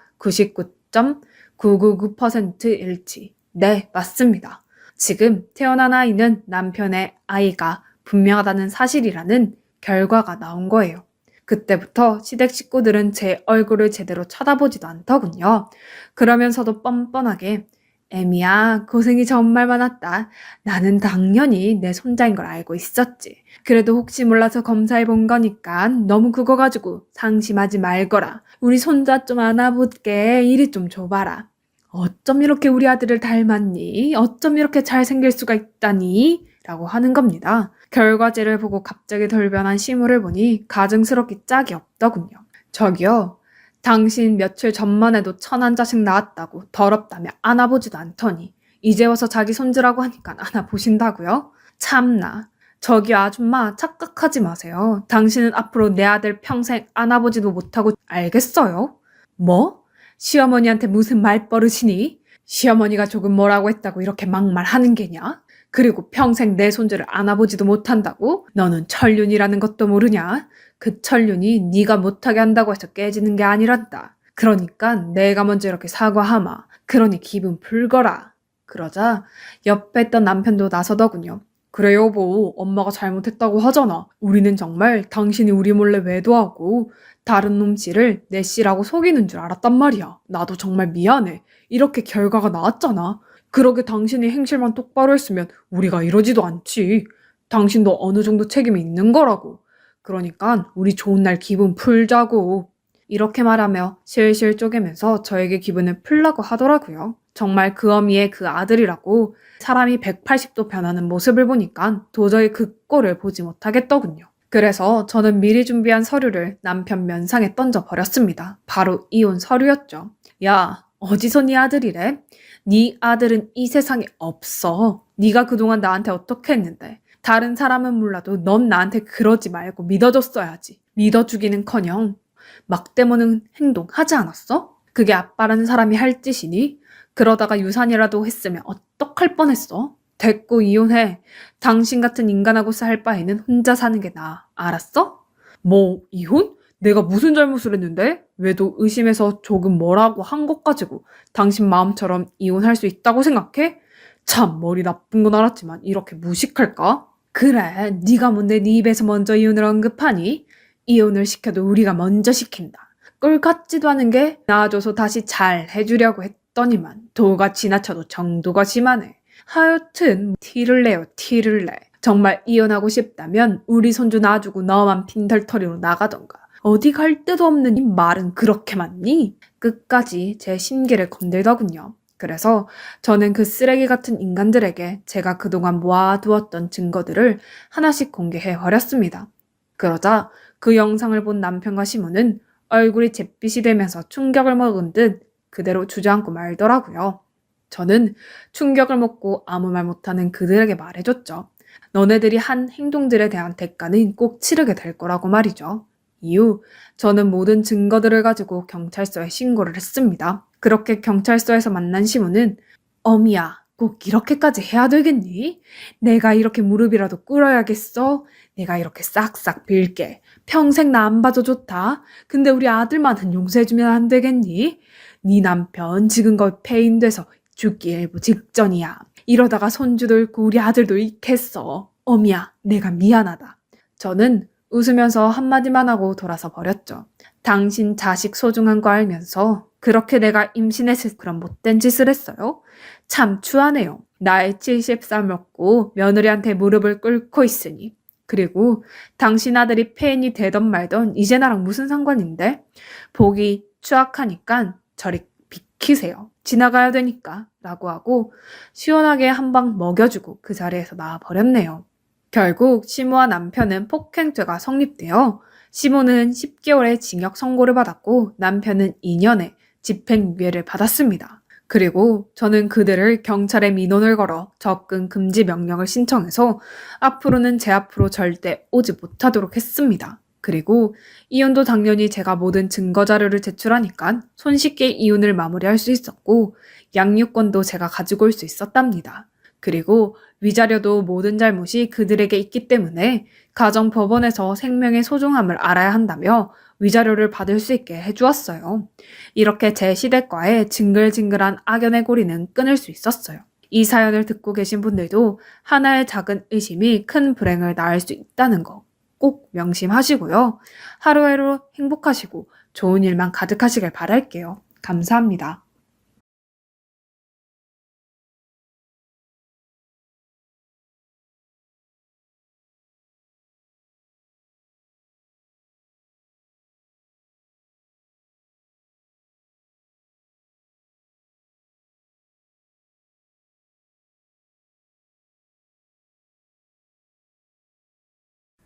99.999% 일치. 네, 맞습니다. 지금 태어난 아이는 남편의 아이가 분명하다는 사실이라는 결과가 나온 거예요. 그때부터 시댁 식구들은 제 얼굴을 제대로 쳐다보지도 않더군요. 그러면서도 뻔뻔하게 애미야, 고생이 정말 많았다. 나는 당연히 내 손자인 걸 알고 있었지. 그래도 혹시 몰라서 검사해 본 거니까 너무 그거 가지고 상심하지 말거라. 우리 손자 좀 안아볼게. 이리 좀 줘봐라. 어쩜 이렇게 우리 아들을 닮았니? 어쩜 이렇게 잘생길 수가 있다니? 라고 하는 겁니다. 결과지를 보고 갑자기 돌변한 시무를 보니 가증스럽기 짝이 없더군요. 저기요. 당신 며칠 전만 해도 천한 자식 낳았다고 더럽다며 안아보지도 않더니 이제 와서 자기 손주라고 하니까 안아보신다고요? 참나. 저기 아줌마 착각하지 마세요. 당신은 앞으로 내 아들 평생 안아보지도 못하고 알겠어요? 뭐? 시어머니한테 무슨 말버릇이니? 시어머니가 조금 뭐라고 했다고 이렇게 막말하는 게냐? 그리고 평생 내 손주를 안아보지도 못한다고? 너는 천륜이라는 것도 모르냐? 그 천륜이 네가 못하게 한다고 해서 깨지는 게 아니란다. 그러니까 내가 먼저 이렇게 사과하마. 그러니 기분 풀거라. 그러자 옆에 있던 남편도 나서더군요. 그래 여보, 엄마가 잘못했다고 하잖아. 우리는 정말 당신이 우리 몰래 외도하고 다른 놈 씨를 내 씨라고 속이는 줄 알았단 말이야. 나도 정말 미안해. 이렇게 결과가 나왔잖아. 그러게 당신이 행실만 똑바로 했으면 우리가 이러지도 않지. 당신도 어느 정도 책임이 있는 거라고. 그러니까 우리 좋은 날 기분 풀자고. 이렇게 말하며 실실 쪼개면서 저에게 기분을 풀라고 하더라고요. 정말 그 어미의 그 아들이라고 사람이 180도 변하는 모습을 보니까 도저히 그 꼴을 보지 못하겠더군요. 그래서 저는 미리 준비한 서류를 남편 면상에 던져버렸습니다. 바로 이혼 서류였죠. 야, 어디서 네 아들이래? 네 아들은 이 세상에 없어. 네가 그동안 나한테 어떻게 했는데. 다른 사람은 몰라도 넌 나한테 그러지 말고 믿어줬어야지. 믿어주기는커녕 막대모는 행동 하지 않았어? 그게 아빠라는 사람이 할 짓이니? 그러다가 유산이라도 했으면 어떡할 뻔했어? 됐고 이혼해. 당신 같은 인간하고 살 바에는 혼자 사는 게 나아. 알았어? 뭐 이혼? 내가 무슨 잘못을 했는데? 왜도 의심해서 조금 뭐라고 한 것 가지고 당신 마음처럼 이혼할 수 있다고 생각해? 참 머리 나쁜 건 알았지만 이렇게 무식할까? 그래, 네가 뭔데 네 입에서 먼저 이혼을 언급하니? 이혼을 시켜도 우리가 먼저 시킨다. 꿀 같지도 않은 게 낳아줘서 다시 잘 해주려고 했더니만 도가 지나쳐도 정도가 심하네. 하여튼 티를 내요, 티를 내. 정말 이혼하고 싶다면 우리 손주 놔주고 너만 빈털터리로 나가던가. 어디 갈 데도 없는 이 말은 그렇게 많니? 끝까지 제 심기를 건들더군요. 그래서 저는 그 쓰레기 같은 인간들에게 제가 그동안 모아두었던 증거들을 하나씩 공개해 버렸습니다. 그러자 그 영상을 본 남편과 시모는 얼굴이 잿빛이 되면서 충격을 먹은 듯 그대로 주저앉고 말더라고요. 저는 충격을 먹고 아무 말 못하는 그들에게 말해줬죠. 너네들이 한 행동들에 대한 대가는 꼭 치르게 될 거라고 말이죠. 이후 저는 모든 증거들을 가지고 경찰서에 신고를 했습니다. 그렇게 경찰서에서 만난 시모는 어미야, 꼭 이렇게까지 해야 되겠니? 내가 이렇게 무릎이라도 꿇어야겠어? 내가 이렇게 싹싹 빌게. 평생 나 안 봐줘 좋다. 근데 우리 아들만은 용서해주면 안 되겠니? 네 남편 지금 거의 폐인돼서 죽기 일부 직전이야. 이러다가 손주도 잃고 우리 아들도 잃겠어. 어미야, 내가 미안하다. 저는 웃으면서 한마디만 하고 돌아서 버렸죠. 당신 자식 소중한 거 알면서 그렇게 내가 임신해서 그런 못된 짓을 했어요? 참 추하네요. 나이 70살 먹고 며느리한테 무릎을 꿇고 있으니. 그리고 당신 아들이 폐인이 되던 말던 이제 나랑 무슨 상관인데? 보기 추악하니까 저리 비키세요. 지나가야 되니까 라고 하고 시원하게 한 방 먹여주고 그 자리에서 나와버렸네요. 결국 시모와 남편은 폭행죄가 성립되어 시모는 10개월의 징역 선고를 받았고 남편은 2년의 집행유예를 받았습니다. 그리고 저는 그들을 경찰에 민원을 걸어 접근 금지 명령을 신청해서 앞으로는 제 앞으로 절대 오지 못하도록 했습니다. 그리고 이혼도 당연히 제가 모든 증거 자료를 제출하니까 손쉽게 이혼을 마무리할 수 있었고 양육권도 제가 가지고 올 수 있었답니다. 그리고 위자료도 모든 잘못이 그들에게 있기 때문에 가정법원에서 생명의 소중함을 알아야 한다며 위자료를 받을 수 있게 해주었어요. 이렇게 제 시댁과의 징글징글한 악연의 고리는 끊을 수 있었어요. 이 사연을 듣고 계신 분들도 하나의 작은 의심이 큰 불행을 낳을 수 있다는 거 꼭 명심하시고요. 하루하루 행복하시고 좋은 일만 가득하시길 바랄게요. 감사합니다.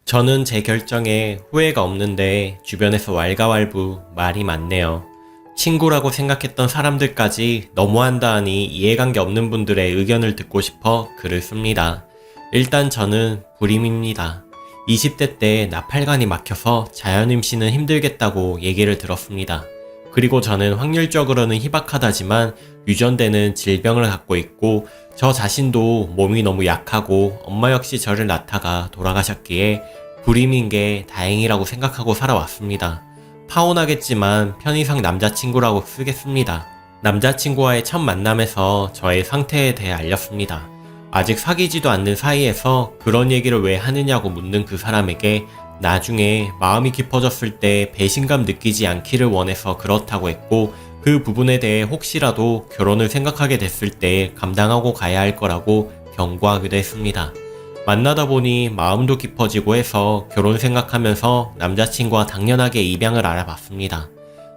저는 제 결정에 후회가 없는데 주변에서 왈가왈부 말이 많네요. 친구라고 생각했던 사람들까지 너무한다 하니 이해관계 없는 분들의 의견을 듣고 싶어 글을 씁니다. 일단 저는 불임입니다. 20대 때 나팔관이 막혀서 자연임신은 힘들겠다고 얘기를 들었습니다. 그리고 저는 확률적으로는 희박하다지만 유전되는 질병을 갖고 있고 저 자신도 몸이 너무 약하고 엄마 역시 저를 낳다가 돌아가셨기에 불임인 게 다행이라고 생각하고 살아왔습니다. 파혼하겠지만 편의상 남자친구라고 쓰겠습니다. 남자친구와의 첫 만남에서 저의 상태에 대해 알렸습니다. 아직 사귀지도 않는 사이에서 그런 얘기를 왜 하느냐고 묻는 그 사람에게 나중에 마음이 깊어졌을 때 배신감 느끼지 않기를 원해서 그렇다고 했고 그 부분에 대해 혹시라도 결혼을 생각하게 됐을 때 감당하고 가야 할 거라고 경고하기도 했습니다. 만나다 보니 마음도 깊어지고 해서 결혼 생각하면서 남자친구와 당연하게 입양을 알아봤습니다.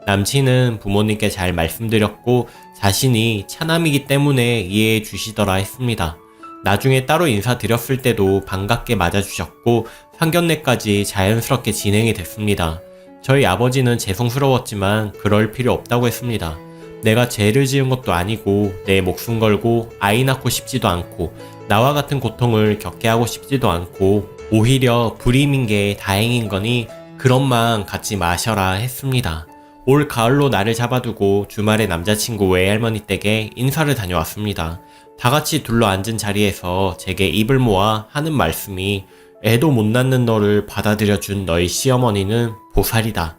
남친은 부모님께 잘 말씀드렸고 자신이 차남이기 때문에 이해해 주시더라 했습니다. 나중에 따로 인사드렸을 때도 반갑게 맞아주셨고 상견례까지 자연스럽게 진행이 됐습니다. 저희 아버지는 죄송스러웠지만 그럴 필요 없다고 했습니다. 내가 죄를 지은 것도 아니고 내 목숨 걸고 아이 낳고 싶지도 않고 나와 같은 고통을 겪게 하고 싶지도 않고 오히려 불임인 게 다행인 거니 그런 맘 같이 마셔라 했습니다. 올 가을로 나를 잡아두고 주말에 남자친구 외할머니 댁에 인사를 다녀왔습니다. 다 같이 둘러앉은 자리에서 제게 입을 모아 하는 말씀이 애도 못 낳는 너를 받아들여준 너희 시어머니는 보살이다.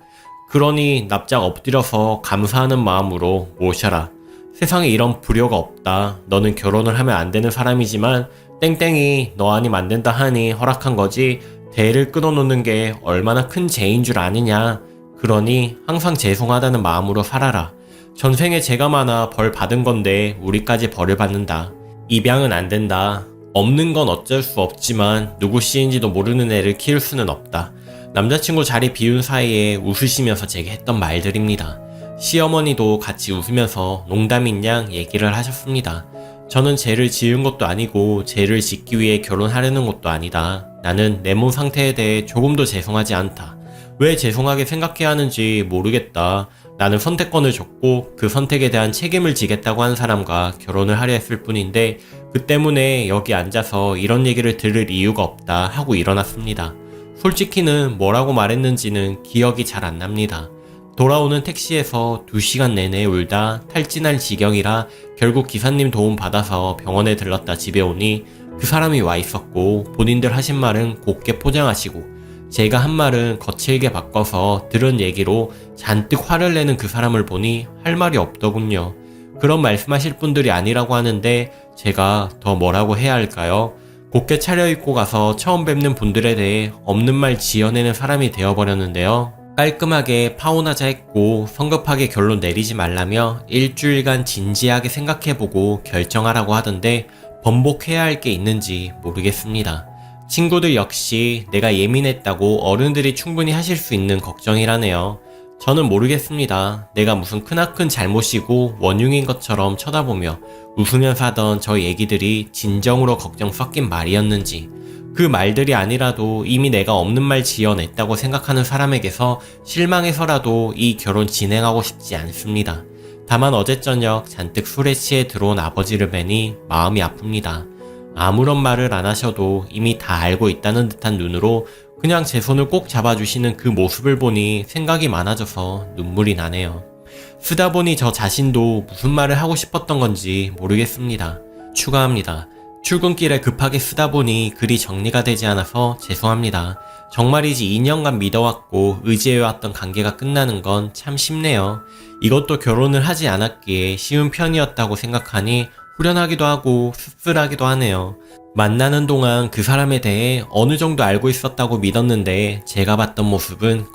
그러니 납작 엎드려서 감사하는 마음으로 모셔라. 세상에 이런 불효가 없다. 너는 결혼을 하면 안 되는 사람이지만 땡땡이 너 아니면 안 된다 하니 허락한 거지 대를 끊어놓는 게 얼마나 큰 죄인 줄 아느냐. 그러니 항상 죄송하다는 마음으로 살아라. 전생에 죄가 많아 벌 받은 건데 우리까지 벌을 받는다. 입양은 안 된다. 없는 건 어쩔 수 없지만 누구 씨인지도 모르는 애를 키울 수는 없다. 남자친구 자리 비운 사이에 웃으시면서 제게 했던 말들입니다. 시어머니도 같이 웃으면서 농담인 양 얘기를 하셨습니다. 저는 죄를 지은 것도 아니고 죄를 짓기 위해 결혼하려는 것도 아니다. 나는 내 몸 상태에 대해 조금도 죄송하지 않다. 왜 죄송하게 생각해야 하는지 모르겠다. 나는 선택권을 줬고 그 선택에 대한 책임을 지겠다고 한 사람과 결혼을 하려 했을 뿐인데 그 때문에 여기 앉아서 이런 얘기를 들을 이유가 없다 하고 일어났습니다. 솔직히는 뭐라고 말했는지는 기억이 잘 안 납니다. 돌아오는 택시에서 2시간 내내 울다 탈진할 지경이라 결국 기사님 도움 받아서 병원에 들렀다 집에 오니 그 사람이 와 있었고 본인들 하신 말은 곱게 포장하시고 제가 한 말은 거칠게 바꿔서 들은 얘기로 잔뜩 화를 내는 그 사람을 보니 할 말이 없더군요. 그런 말씀하실 분들이 아니라고 하는데 제가 더 뭐라고 해야 할까요? 곱게 차려입고 가서 처음 뵙는 분들에 대해 없는 말 지어내는 사람이 되어버렸는데요. 깔끔하게 파혼하자 했고 성급하게 결론 내리지 말라며 일주일간 진지하게 생각해보고 결정하라고 하던데 번복해야 할 게 있는지 모르겠습니다. 친구들 역시 내가 예민했다고 어른들이 충분히 하실 수 있는 걱정이라네요. 저는 모르겠습니다. 내가 무슨 크나큰 잘못이고 원흉인 것처럼 쳐다보며 웃으면서 하던 저 얘기들이 진정으로 걱정 섞인 말이었는지 그 말들이 아니라도 이미 내가 없는 말 지어냈다고 생각하는 사람에게서 실망해서라도 이 결혼 진행하고 싶지 않습니다. 다만 어제 저녁 잔뜩 술에 취해 들어온 아버지를 뵈니 마음이 아픕니다. 아무런 말을 안 하셔도 이미 다 알고 있다는 듯한 눈으로 그냥 제 손을 꼭 잡아주시는 그 모습을 보니 생각이 많아져서 눈물이 나네요. 쓰다 보니 저 자신도 무슨 말을 하고 싶었던 건지 모르겠습니다. 추가합니다. 출근길에 급하게 쓰다 보니 글이 정리가 되지 않아서 죄송합니다. 정말이지 2년간 믿어왔고 의지해왔던 관계가 끝나는 건 참 쉽네요. 이것도 결혼을 하지 않았기에 쉬운 편이었다고 생각하니 후련하기도 하고 씁쓸하기도 하네요. 만나는 동안 그 사람에 대해 어느 정도 알고 있었다고 믿었는데 제가 봤던 모습은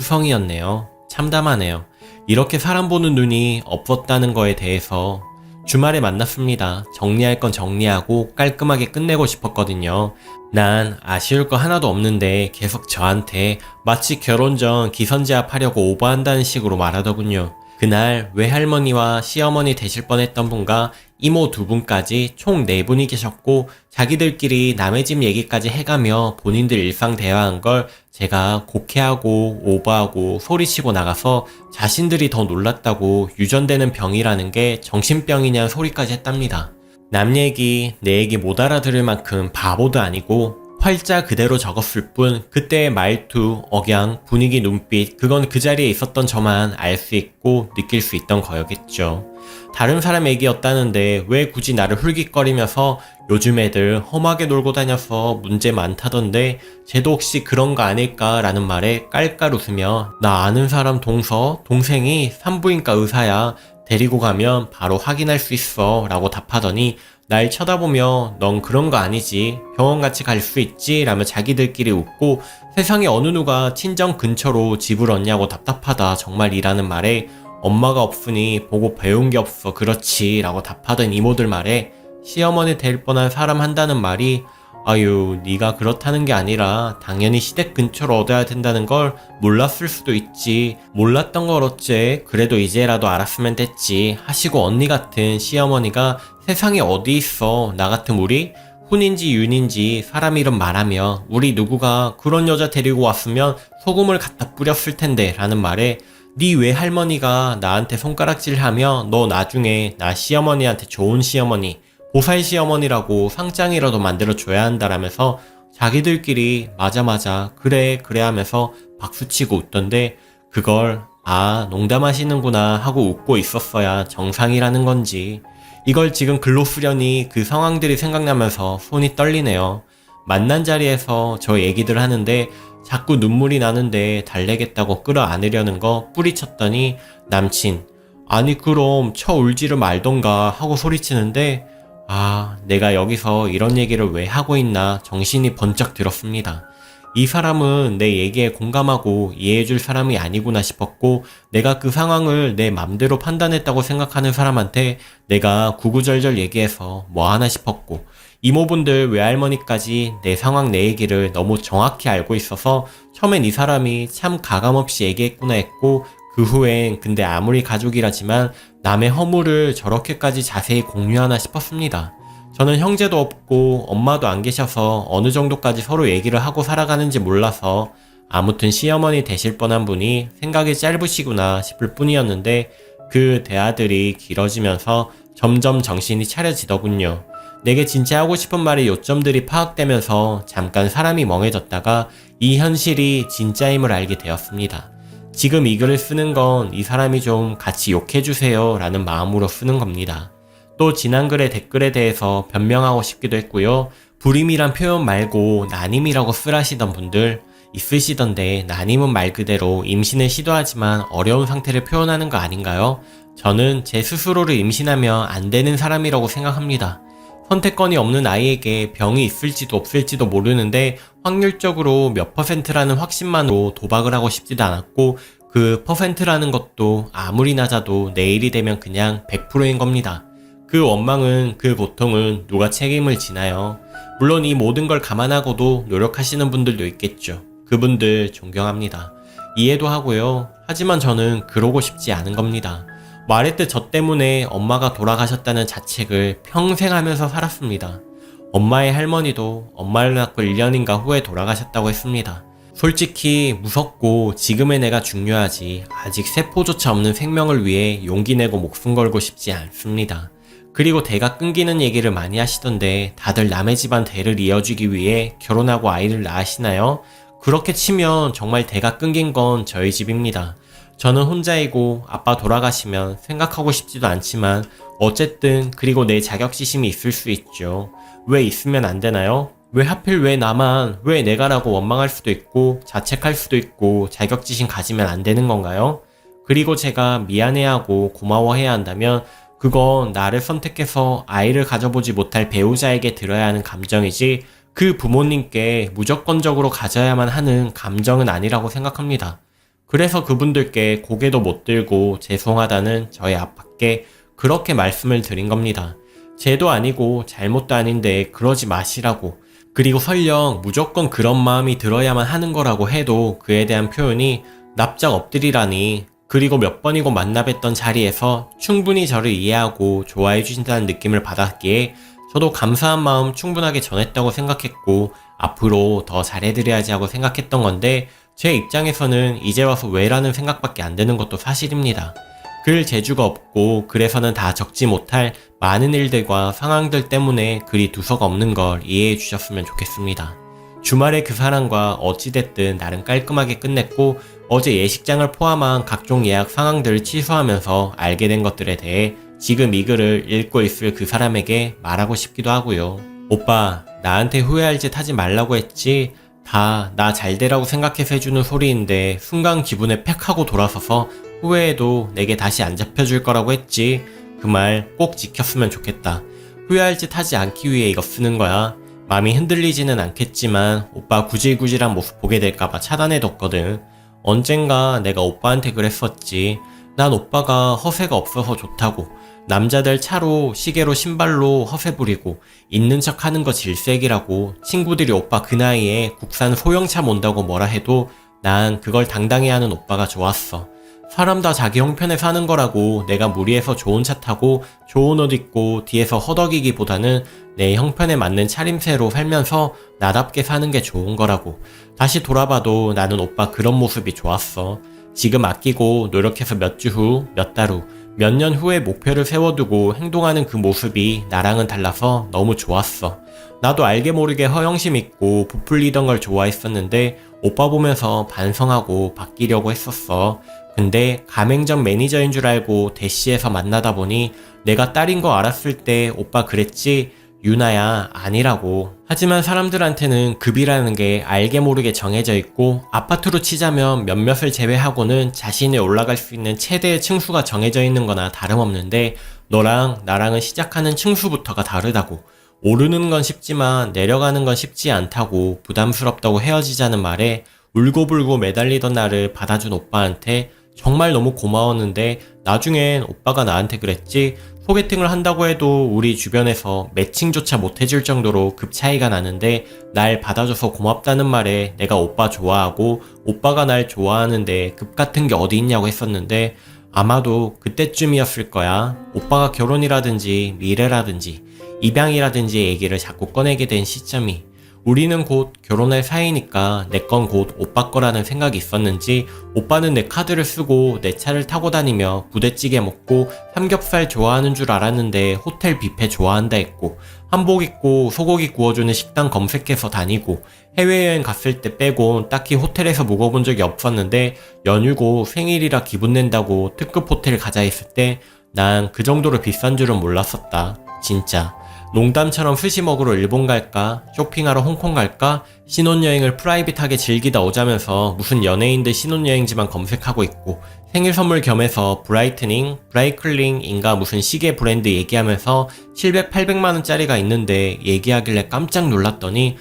거짓투성이었네요. 참담하네요. 이렇게 사람 보는 눈이 없었다는 거에 대해서 주말에 만났습니다. 정리할 건 정리하고 깔끔하게 끝내고 싶었거든요. 난 아쉬울 거 하나도 없는데 계속 저한테 마치 결혼 전 기선제압 하려고 오버한다는 식으로 말하더군요. 그날 외할머니와 시어머니 되실 뻔했던 분과 이모 2분까지 총 4분이 계셨고 자기들끼리 남의 집 얘기까지 해가며 본인들 일상 대화한 걸 제가 곡해하고 오버하고 소리치고 나가서 자신들이 더 놀랐다고 유전되는 병이라는 게 정신병이냐는 소리까지 했답니다. 남 얘기, 내 얘기 못 알아들을 만큼 바보도 아니고 활자 그대로 적었을 뿐 그때의 말투, 억양, 분위기, 눈빛 그건 그 자리에 있었던 저만 알 수 있고 느낄 수 있던 거였겠죠. 다른 사람 얘기였다는데 왜 굳이 나를 훌깃거리면서 요즘 애들 험하게 놀고 다녀서 문제 많다던데 쟤도 혹시 그런 거 아닐까 라는 말에 깔깔 웃으며 나 아는 사람 동생이 산부인과 의사야. 데리고 가면 바로 확인할 수 있어 라고 답하더니 날 쳐다보며 넌 그런 거 아니지 병원 같이 갈 수 있지 라며 자기들끼리 웃고 세상에 어느 누가 친정 근처로 집을 얻냐고 답답하다 정말 이라는 말에 엄마가 없으니 보고 배운 게 없어 그렇지 라고 답하던 이모들 말에 시어머니 될 뻔한 사람 한다는 말이 아유 네가 그렇다는 게 아니라 당연히 시댁 근처로 얻어야 된다는 걸 몰랐을 수도 있지 몰랐던 걸 어째 그래도 이제라도 알았으면 됐지 하시고 언니 같은 시어머니가 세상에 어디 있어 나 같은 우리 혼인지 윤인지 사람 이름 말하며 우리 누구가 그런 여자 데리고 왔으면 소금을 갖다 뿌렸을 텐데 라는 말에 네 외할머니가 나한테 손가락질하며 너 나중에 나 시어머니한테 좋은 시어머니 보살 시어머니라고 상장이라도 만들어줘야 한다라면서 자기들끼리 맞아 그래 하면서 박수치고 웃던데 그걸 농담하시는구나 하고 웃고 있었어야 정상이라는 건지 이걸 지금 글로 쓰려니 그 상황들이 생각나면서 손이 떨리네요. 만난 자리에서 저 얘기들 하는데 자꾸 눈물이 나는데 달래겠다고 끌어안으려는 거 뿌리쳤더니 남친 아니 그럼 쳐 울지를 말던가 하고 소리치는데 내가 여기서 이런 얘기를 왜 하고 있나 정신이 번쩍 들었습니다. 이 사람은 내 얘기에 공감하고 이해해줄 사람이 아니구나 싶었고 내가 그 상황을 내 맘대로 판단했다고 생각하는 사람한테 내가 구구절절 얘기해서 뭐 하나 싶었고 이모분들 외할머니까지 내 상황 내 얘기를 너무 정확히 알고 있어서 처음엔 이 사람이 참 가감없이 얘기했구나 했고 그 후엔 근데 아무리 가족이라지만 남의 허물을 저렇게까지 자세히 공유하나 싶었습니다. 저는 형제도 없고 엄마도 안 계셔서 어느 정도까지 서로 얘기를 하고 살아가는지 몰라서 아무튼 시어머니 되실 뻔한 분이 생각이 짧으시구나 싶을 뿐이었는데 그 대화들이 길어지면서 점점 정신이 차려지더군요. 내게 진짜 하고 싶은 말의 요점들이 파악되면서 잠깐 사람이 멍해졌다가 이 현실이 진짜임을 알게 되었습니다. 지금 이 글을 쓰는 건 이 사람이 좀 같이 욕해주세요 라는 마음으로 쓰는 겁니다. 또 지난 글의 댓글에 대해서 변명하고 싶기도 했고요. 불임이란 표현 말고 난임이라고 쓰라시던 분들 있으시던데 난임은 말 그대로 임신을 시도하지만 어려운 상태를 표현하는 거 아닌가요? 저는 제 스스로를 임신하면 안 되는 사람이라고 생각합니다. 선택권이 없는 아이에게 병이 있을지도 없을지도 모르는데 확률적으로 몇 %라는 확신만으로 도박을 하고 싶지도 않았고 그 %라는 것도 아무리 낮아도 내일이 되면 그냥 100%인 겁니다. 그 원망은 그 고통은 누가 책임을 지나요? 물론 이 모든 걸 감안하고도 노력하시는 분들도 있겠죠. 그분들 존경합니다. 이해도 하고요. 하지만 저는 그러고 싶지 않은 겁니다. 말했듯 저 때문에 엄마가 돌아가셨다는 자책을 평생 하면서 살았습니다. 엄마의 할머니도 엄마를 낳고 1년인가 후에 돌아가셨다고 했습니다. 솔직히 무섭고 지금의 내가 중요하지 아직 세포조차 없는 생명을 위해 용기 내고 목숨 걸고 싶지 않습니다. 그리고 대가 끊기는 얘기를 많이 하시던데 다들 남의 집안 대를 이어주기 위해 결혼하고 아이를 낳으시나요? 그렇게 치면 정말 대가 끊긴 건 저희 집입니다. 저는 혼자이고 아빠 돌아가시면 생각하고 싶지도 않지만 어쨌든 그리고 내 자격지심이 있을 수 있죠. 왜 있으면 안 되나요? 왜 하필 왜 나만 왜 내가라고 원망할 수도 있고 자책할 수도 있고 자격지심 가지면 안 되는 건가요? 그리고 제가 미안해하고 고마워해야 한다면 그건 나를 선택해서 아이를 가져보지 못할 배우자에게 들어야 하는 감정이지 그 부모님께 무조건적으로 가져야만 하는 감정은 아니라고 생각합니다. 그래서 그분들께 고개도 못 들고 죄송하다는 저의 아빠께 그렇게 말씀을 드린 겁니다. 죄도 아니고 잘못도 아닌데 그러지 마시라고. 그리고 설령 무조건 그런 마음이 들어야만 하는 거라고 해도 그에 대한 표현이 납작 엎드리라니 그리고 몇 번이고 만나뵀던 자리에서 충분히 저를 이해하고 좋아해 주신다는 느낌을 받았기에 저도 감사한 마음 충분하게 전했다고 생각했고 앞으로 더 잘해드려야지 하고 생각했던 건데 제 입장에서는 이제 와서 왜라는 생각밖에 안 드는 것도 사실입니다. 글 재주가 없고 글에서는 다 적지 못할 많은 일들과 상황들 때문에 글이 두서가 없는 걸 이해해 주셨으면 좋겠습니다. 주말에 그 사람과 어찌됐든 나름 깔끔하게 끝냈고 어제 예식장을 포함한 각종 예약 상황들을 취소하면서 알게 된 것들에 대해 지금 이 글을 읽고 있을 그 사람에게 말하고 싶기도 하고요. 오빠, 나한테 후회할 짓 하지 말라고 했지? 다 나 잘되라고 생각해서 해주는 소리인데 순간 기분에 팩 하고 돌아서서 후회해도 내게 다시 안 잡혀줄 거라고 했지. 그 말 꼭 지켰으면 좋겠다. 후회할 짓 하지 않기 위해 이거 쓰는 거야. 마음이 흔들리지는 않겠지만 오빠 구질구질한 모습 보게 될까봐 차단해뒀거든. 언젠가 내가 오빠한테 그랬었지. 난 오빠가 허세가 없어서 좋다고. 남자들 차로 시계로 신발로 허세 부리고 있는 척 하는 거 질색이라고. 친구들이 오빠 그 나이에 국산 소형차 몬다고 뭐라 해도 난 그걸 당당히 하는 오빠가 좋았어. 사람 다 자기 형편에 사는 거라고. 내가 무리해서 좋은 차 타고 좋은 옷 입고 뒤에서 허덕이기보다는 내 형편에 맞는 차림새로 살면서 나답게 사는 게 좋은 거라고. 다시 돌아봐도 나는 오빠 그런 모습이 좋았어. 지금 아끼고 노력해서 몇 주 후, 몇 달 후, 몇 년 후에 목표를 세워두고 행동하는 그 모습이 나랑은 달라서 너무 좋았어. 나도 알게 모르게 허영심 있고 부풀리던 걸 좋아했었는데 오빠 보면서 반성하고 바뀌려고 했었어. 근데 가맹점 매니저인 줄 알고 대시에서 만나다 보니 내가 딸인 거 알았을 때 오빠 그랬지? 유나야, 아니라고. 하지만 사람들한테는 급이라는 게 알게 모르게 정해져 있고 아파트로 치자면 몇몇을 제외하고는 자신이 올라갈 수 있는 최대의 층수가 정해져 있는 거나 다름없는데 너랑 나랑은 시작하는 층수부터가 다르다고. 오르는 건 쉽지만 내려가는 건 쉽지 않다고 부담스럽다고 헤어지자는 말에 울고불고 매달리던 나를 받아준 오빠한테 정말 너무 고마웠는데 나중엔 오빠가 나한테 그랬지. 소개팅을 한다고 해도 우리 주변에서 매칭조차 못해줄 정도로 급 차이가 나는데 날 받아줘서 고맙다는 말에 내가 오빠 좋아하고 오빠가 날 좋아하는데 급 같은 게 어디 있냐고 했었는데 아마도 그때쯤이었을 거야. 오빠가 결혼이라든지 미래라든지 입양이라든지 얘기를 자꾸 꺼내게 된 시점이. 우리는 곧 결혼할 사이니까 내 건 곧 오빠 거라는 생각이 있었는지 오빠는 내 카드를 쓰고 내 차를 타고 다니며 부대찌개 먹고 삼겹살 좋아하는 줄 알았는데 호텔 뷔페 좋아한다 했고 한복 입고 소고기 구워주는 식당 검색해서 다니고 해외여행 갔을 때 빼곤 딱히 호텔에서 묵어본 적이 없었는데 연휴고 생일이라 기분 낸다고 특급 호텔 가자 했을 때 난 그 정도로 비싼 줄은 몰랐었다. 진짜. 농담처럼 스시 먹으러 일본 갈까? 쇼핑하러 홍콩 갈까? 신혼여행을 프라이빗하게 즐기다 오자면서 무슨 연예인들 신혼여행지만 검색하고 있고 생일 선물 겸해서 브라이트닝, 브라이클링인가 무슨 시계 브랜드 얘기하면서 700, 800만원짜리가 있는데 얘기하길래 깜짝 놀랐더니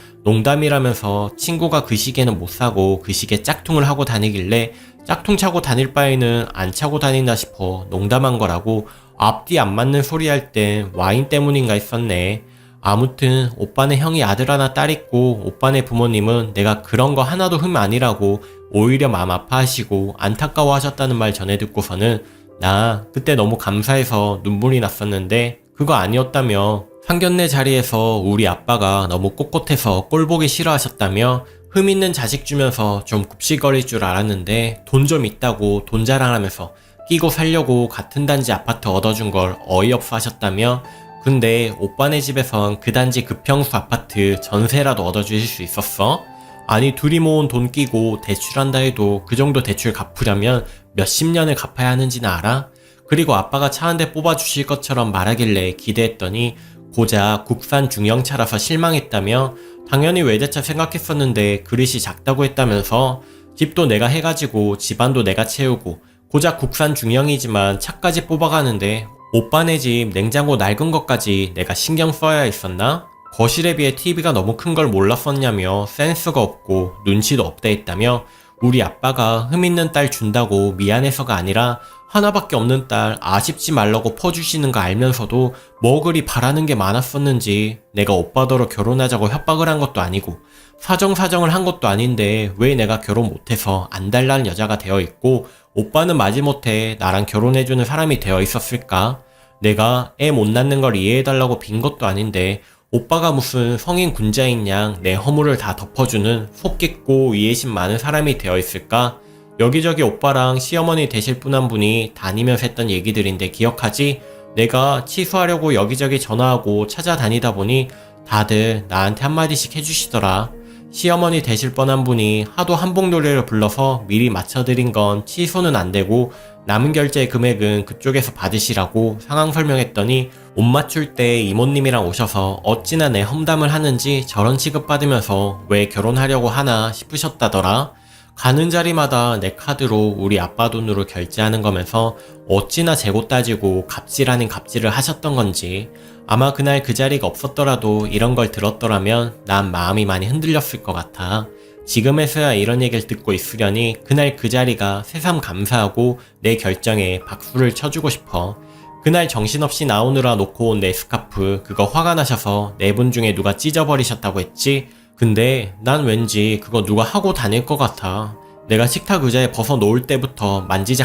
농담이라면서 친구가 그 시계는 못 사고 그 시계 짝퉁을 하고 다니길래 짝퉁 차고 다닐 바에는 안 차고 다닌다 싶어 농담한 거라고. 앞뒤 안 맞는 소리 할 땐 와인 때문인가 했었네. 아무튼 오빠네 형이 아들 하나 딸 있고 오빠네 부모님은 내가 그런 거 하나도 흠 아니라고 오히려 마음 아파하시고 안타까워 하셨다는 말 전해 듣고서는 나 그때 너무 감사해서 눈물이 났었는데 그거 아니었다며. 상견례 자리에서 우리 아빠가 너무 꼿꼿해서 꼴 보기 싫어하셨다며 흠 있는 자식 주면서 좀 굽실거릴 줄 알았는데 돈 좀 있다고 돈 자랑하면서 끼고 살려고 같은 단지 아파트 얻어준 걸 어이없어 하셨다며. 근데 오빠네 집에선 그 단지 급평수 아파트 전세라도 얻어주실 수 있었어? 아니 둘이 모은 돈 끼고 대출한다 해도 그 정도 대출 갚으려면 몇십 년을 갚아야 하는지는 알아? 그리고 아빠가 차 한 대 뽑아주실 것처럼 말하길래 기대했더니 고작 국산 중형차라서 실망했다며. 당연히 외제차 생각했었는데 그릇이 작다고 했다면서. 집도 내가 해가지고 집안도 내가 채우고 고작 국산 중형이지만 차까지 뽑아가는데 오빠네 집 냉장고 낡은 것까지 내가 신경 써야 했었나? 거실에 비해 TV가 너무 큰 걸 몰랐었냐며 센스가 없고 눈치도 없다 했다며. 우리 아빠가 흠 있는 딸 준다고 미안해서가 아니라 하나밖에 없는 딸 아쉽지 말라고 퍼주시는 거 알면서도 뭐 그리 바라는 게 많았었는지. 내가 오빠더러 결혼하자고 협박을 한 것도 아니고 사정을 한 것도 아닌데 왜 내가 결혼 못해서 안 달라는 여자가 되어 있고 오빠는 마지못해 나랑 결혼해주는 사람이 되어 있었을까? 내가 애 못 낳는 걸 이해해달라고 빈 것도 아닌데 오빠가 무슨 성인 군자인 양 내 허물을 다 덮어주는 속 깊고 이해심 많은 사람이 되어 있을까? 여기저기 오빠랑 시어머니 되실 분 한 분이 다니면서 했던 얘기들인데 기억하지? 내가 취소하려고 여기저기 전화하고 찾아다니다 보니 다들 나한테 한마디씩 해주시더라. 시어머니 되실 뻔한 분이 하도 한복 노래를 불러서 미리 맞춰드린 건 취소는 안 되고 남은 결제 금액은 그쪽에서 받으시라고 상황 설명했더니 옷 맞출 때 이모님이랑 오셔서 어찌나 내 험담을 하는지 저런 취급받으면서 왜 결혼하려고 하나 싶으셨다더라. 가는 자리마다 내 카드로 우리 아빠 돈으로 결제하는 거면서 어찌나 재고 따지고 갑질 아닌 갑질을 하셨던 건지. 아마 그날 그 자리가 없었더라도 이런 걸 들었더라면 난 마음이 많이 흔들렸을 것 같아. 지금에서야 이런 얘기를 듣고 있으려니 그날 그 자리가 새삼 감사하고 내 결정에 박수를 쳐주고 싶어. 그날 정신없이 나오느라 놓고 온 내 스카프 그거 화가 나셔서 네 분 중에 누가 찢어버리셨다고 했지? 근데 난 왠지 그거 누가 하고 다닐 것 같아. 내가 식탁 의자에 벗어 놓을 때부터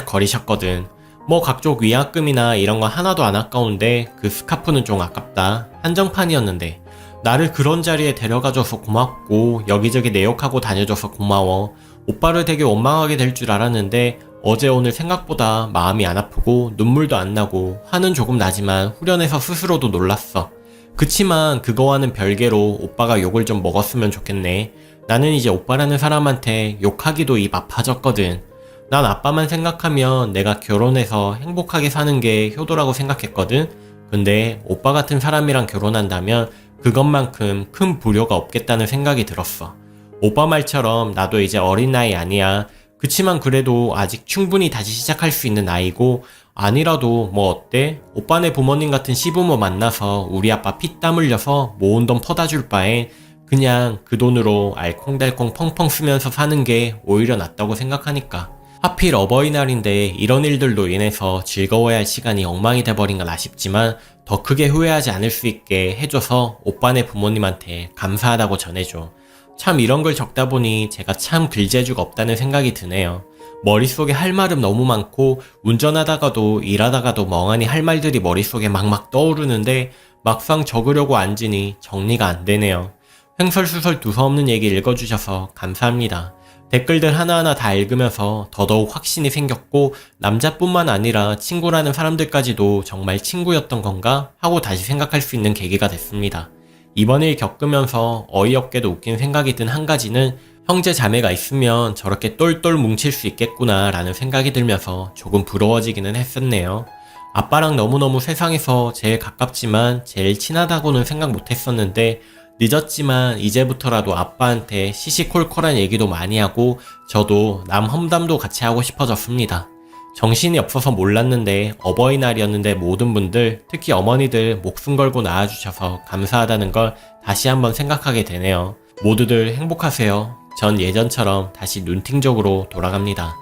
만지작거리셨거든. 뭐 각종 위약금이나 이런 거 하나도 안 아까운데 그 스카프는 좀 아깝다. 한정판이었는데. 나를 그런 자리에 데려가줘서 고맙고 여기저기 내욕하고 다녀줘서 고마워. 오빠를 되게 원망하게 될 줄 알았는데 어제 오늘 생각보다 마음이 안 아프고 눈물도 안 나고 화는 조금 나지만 후련해서 스스로도 놀랐어. 그치만 그거와는 별개로 오빠가 욕을 좀 먹었으면 좋겠네. 나는 이제 오빠라는 사람한테 욕하기도 입 아파졌거든. 난 아빠만 생각하면 내가 결혼해서 행복하게 사는 게 효도라고 생각했거든. 근데 오빠 같은 사람이랑 결혼한다면 그것만큼 큰 불효가 없겠다는 생각이 들었어. 오빠 말처럼 나도 이제 어린 나이 아니야. 그치만 그래도 아직 충분히 다시 시작할 수 있는 나이고, 아니라도 뭐 어때? 오빠네 부모님 같은 시부모 만나서 우리 아빠 피땀 흘려서 모은 돈 퍼다 줄 바엔 그냥 그 돈으로 알콩달콩 펑펑 쓰면서 사는 게 오히려 낫다고 생각하니까. 하필 어버이날인데 이런 일들로 인해서 즐거워야 할 시간이 엉망이 돼버린 건 아쉽지만 더 크게 후회하지 않을 수 있게 해줘서 오빠네 부모님한테 감사하다고 전해줘. 참 이런 걸 적다 보니 제가 참 글재주가 없다는 생각이 드네요. 머릿속에 할 말은 너무 많고 운전하다가도 일하다가도 멍하니 할 말들이 머릿속에 막막 떠오르는데 막상 적으려고 앉으니 정리가 안 되네요. 횡설수설 두서없는 얘기 읽어주셔서 감사합니다. 댓글들 하나하나 다 읽으면서 더더욱 확신이 생겼고 남자뿐만 아니라 친구라는 사람들까지도 정말 친구였던 건가 하고 다시 생각할 수 있는 계기가 됐습니다. 이번 일 겪으면서 어이없게도 웃긴 생각이 든 한 가지는 형제 자매가 있으면 저렇게 똘똘 뭉칠 수 있겠구나 라는 생각이 들면서 조금 부러워지기는 했었네요. 아빠랑 너무너무 세상에서 제일 가깝지만 제일 친하다고는 생각 못했었는데 늦었지만 이제부터라도 아빠한테 시시콜콜한 얘기도 많이 하고 저도 남 험담도 같이 하고 싶어졌습니다. 정신이 없어서 몰랐는데 어버이날이었는데 모든 분들, 특히 어머니들 목숨 걸고 낳아주셔서 감사하다는 걸 다시 한번 생각하게 되네요. 모두들 행복하세요. 전 예전처럼 다시 눈팅족으로 돌아갑니다.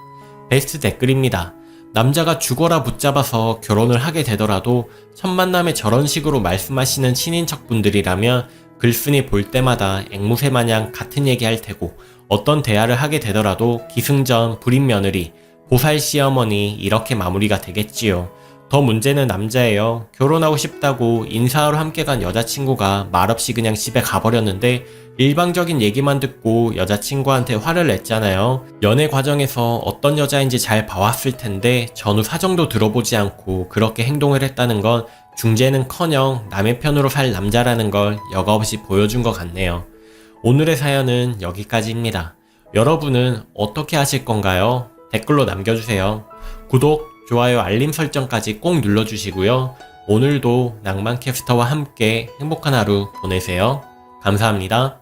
베스트 댓글입니다. 남자가 죽어라 붙잡아서 결혼을 하게 되더라도 첫 만남에 저런 식으로 말씀하시는 친인척분들이라면 글쓴이 볼 때마다 앵무새 마냥 같은 얘기 할 테고 어떤 대화를 하게 되더라도 기승전, 불임 며느리, 보살 시어머니 이렇게 마무리가 되겠지요. 더 문제는 남자예요. 결혼하고 싶다고 인사하러 함께 간 여자친구가 말없이 그냥 집에 가버렸는데 일방적인 얘기만 듣고 여자친구한테 화를 냈잖아요. 연애 과정에서 어떤 여자인지 잘 봐왔을 텐데 전후 사정도 들어보지 않고 그렇게 행동을 했다는 건 중재는커녕 남의 편으로 살 남자라는 걸 여과없이 보여준 것 같네요. 오늘의 사연은 여기까지입니다. 여러분은 어떻게 하실 건가요? 댓글로 남겨주세요. 구독, 좋아요, 알림 설정까지 꼭 눌러주시고요. 오늘도 낭만캐스터와 함께 행복한 하루 보내세요. 감사합니다.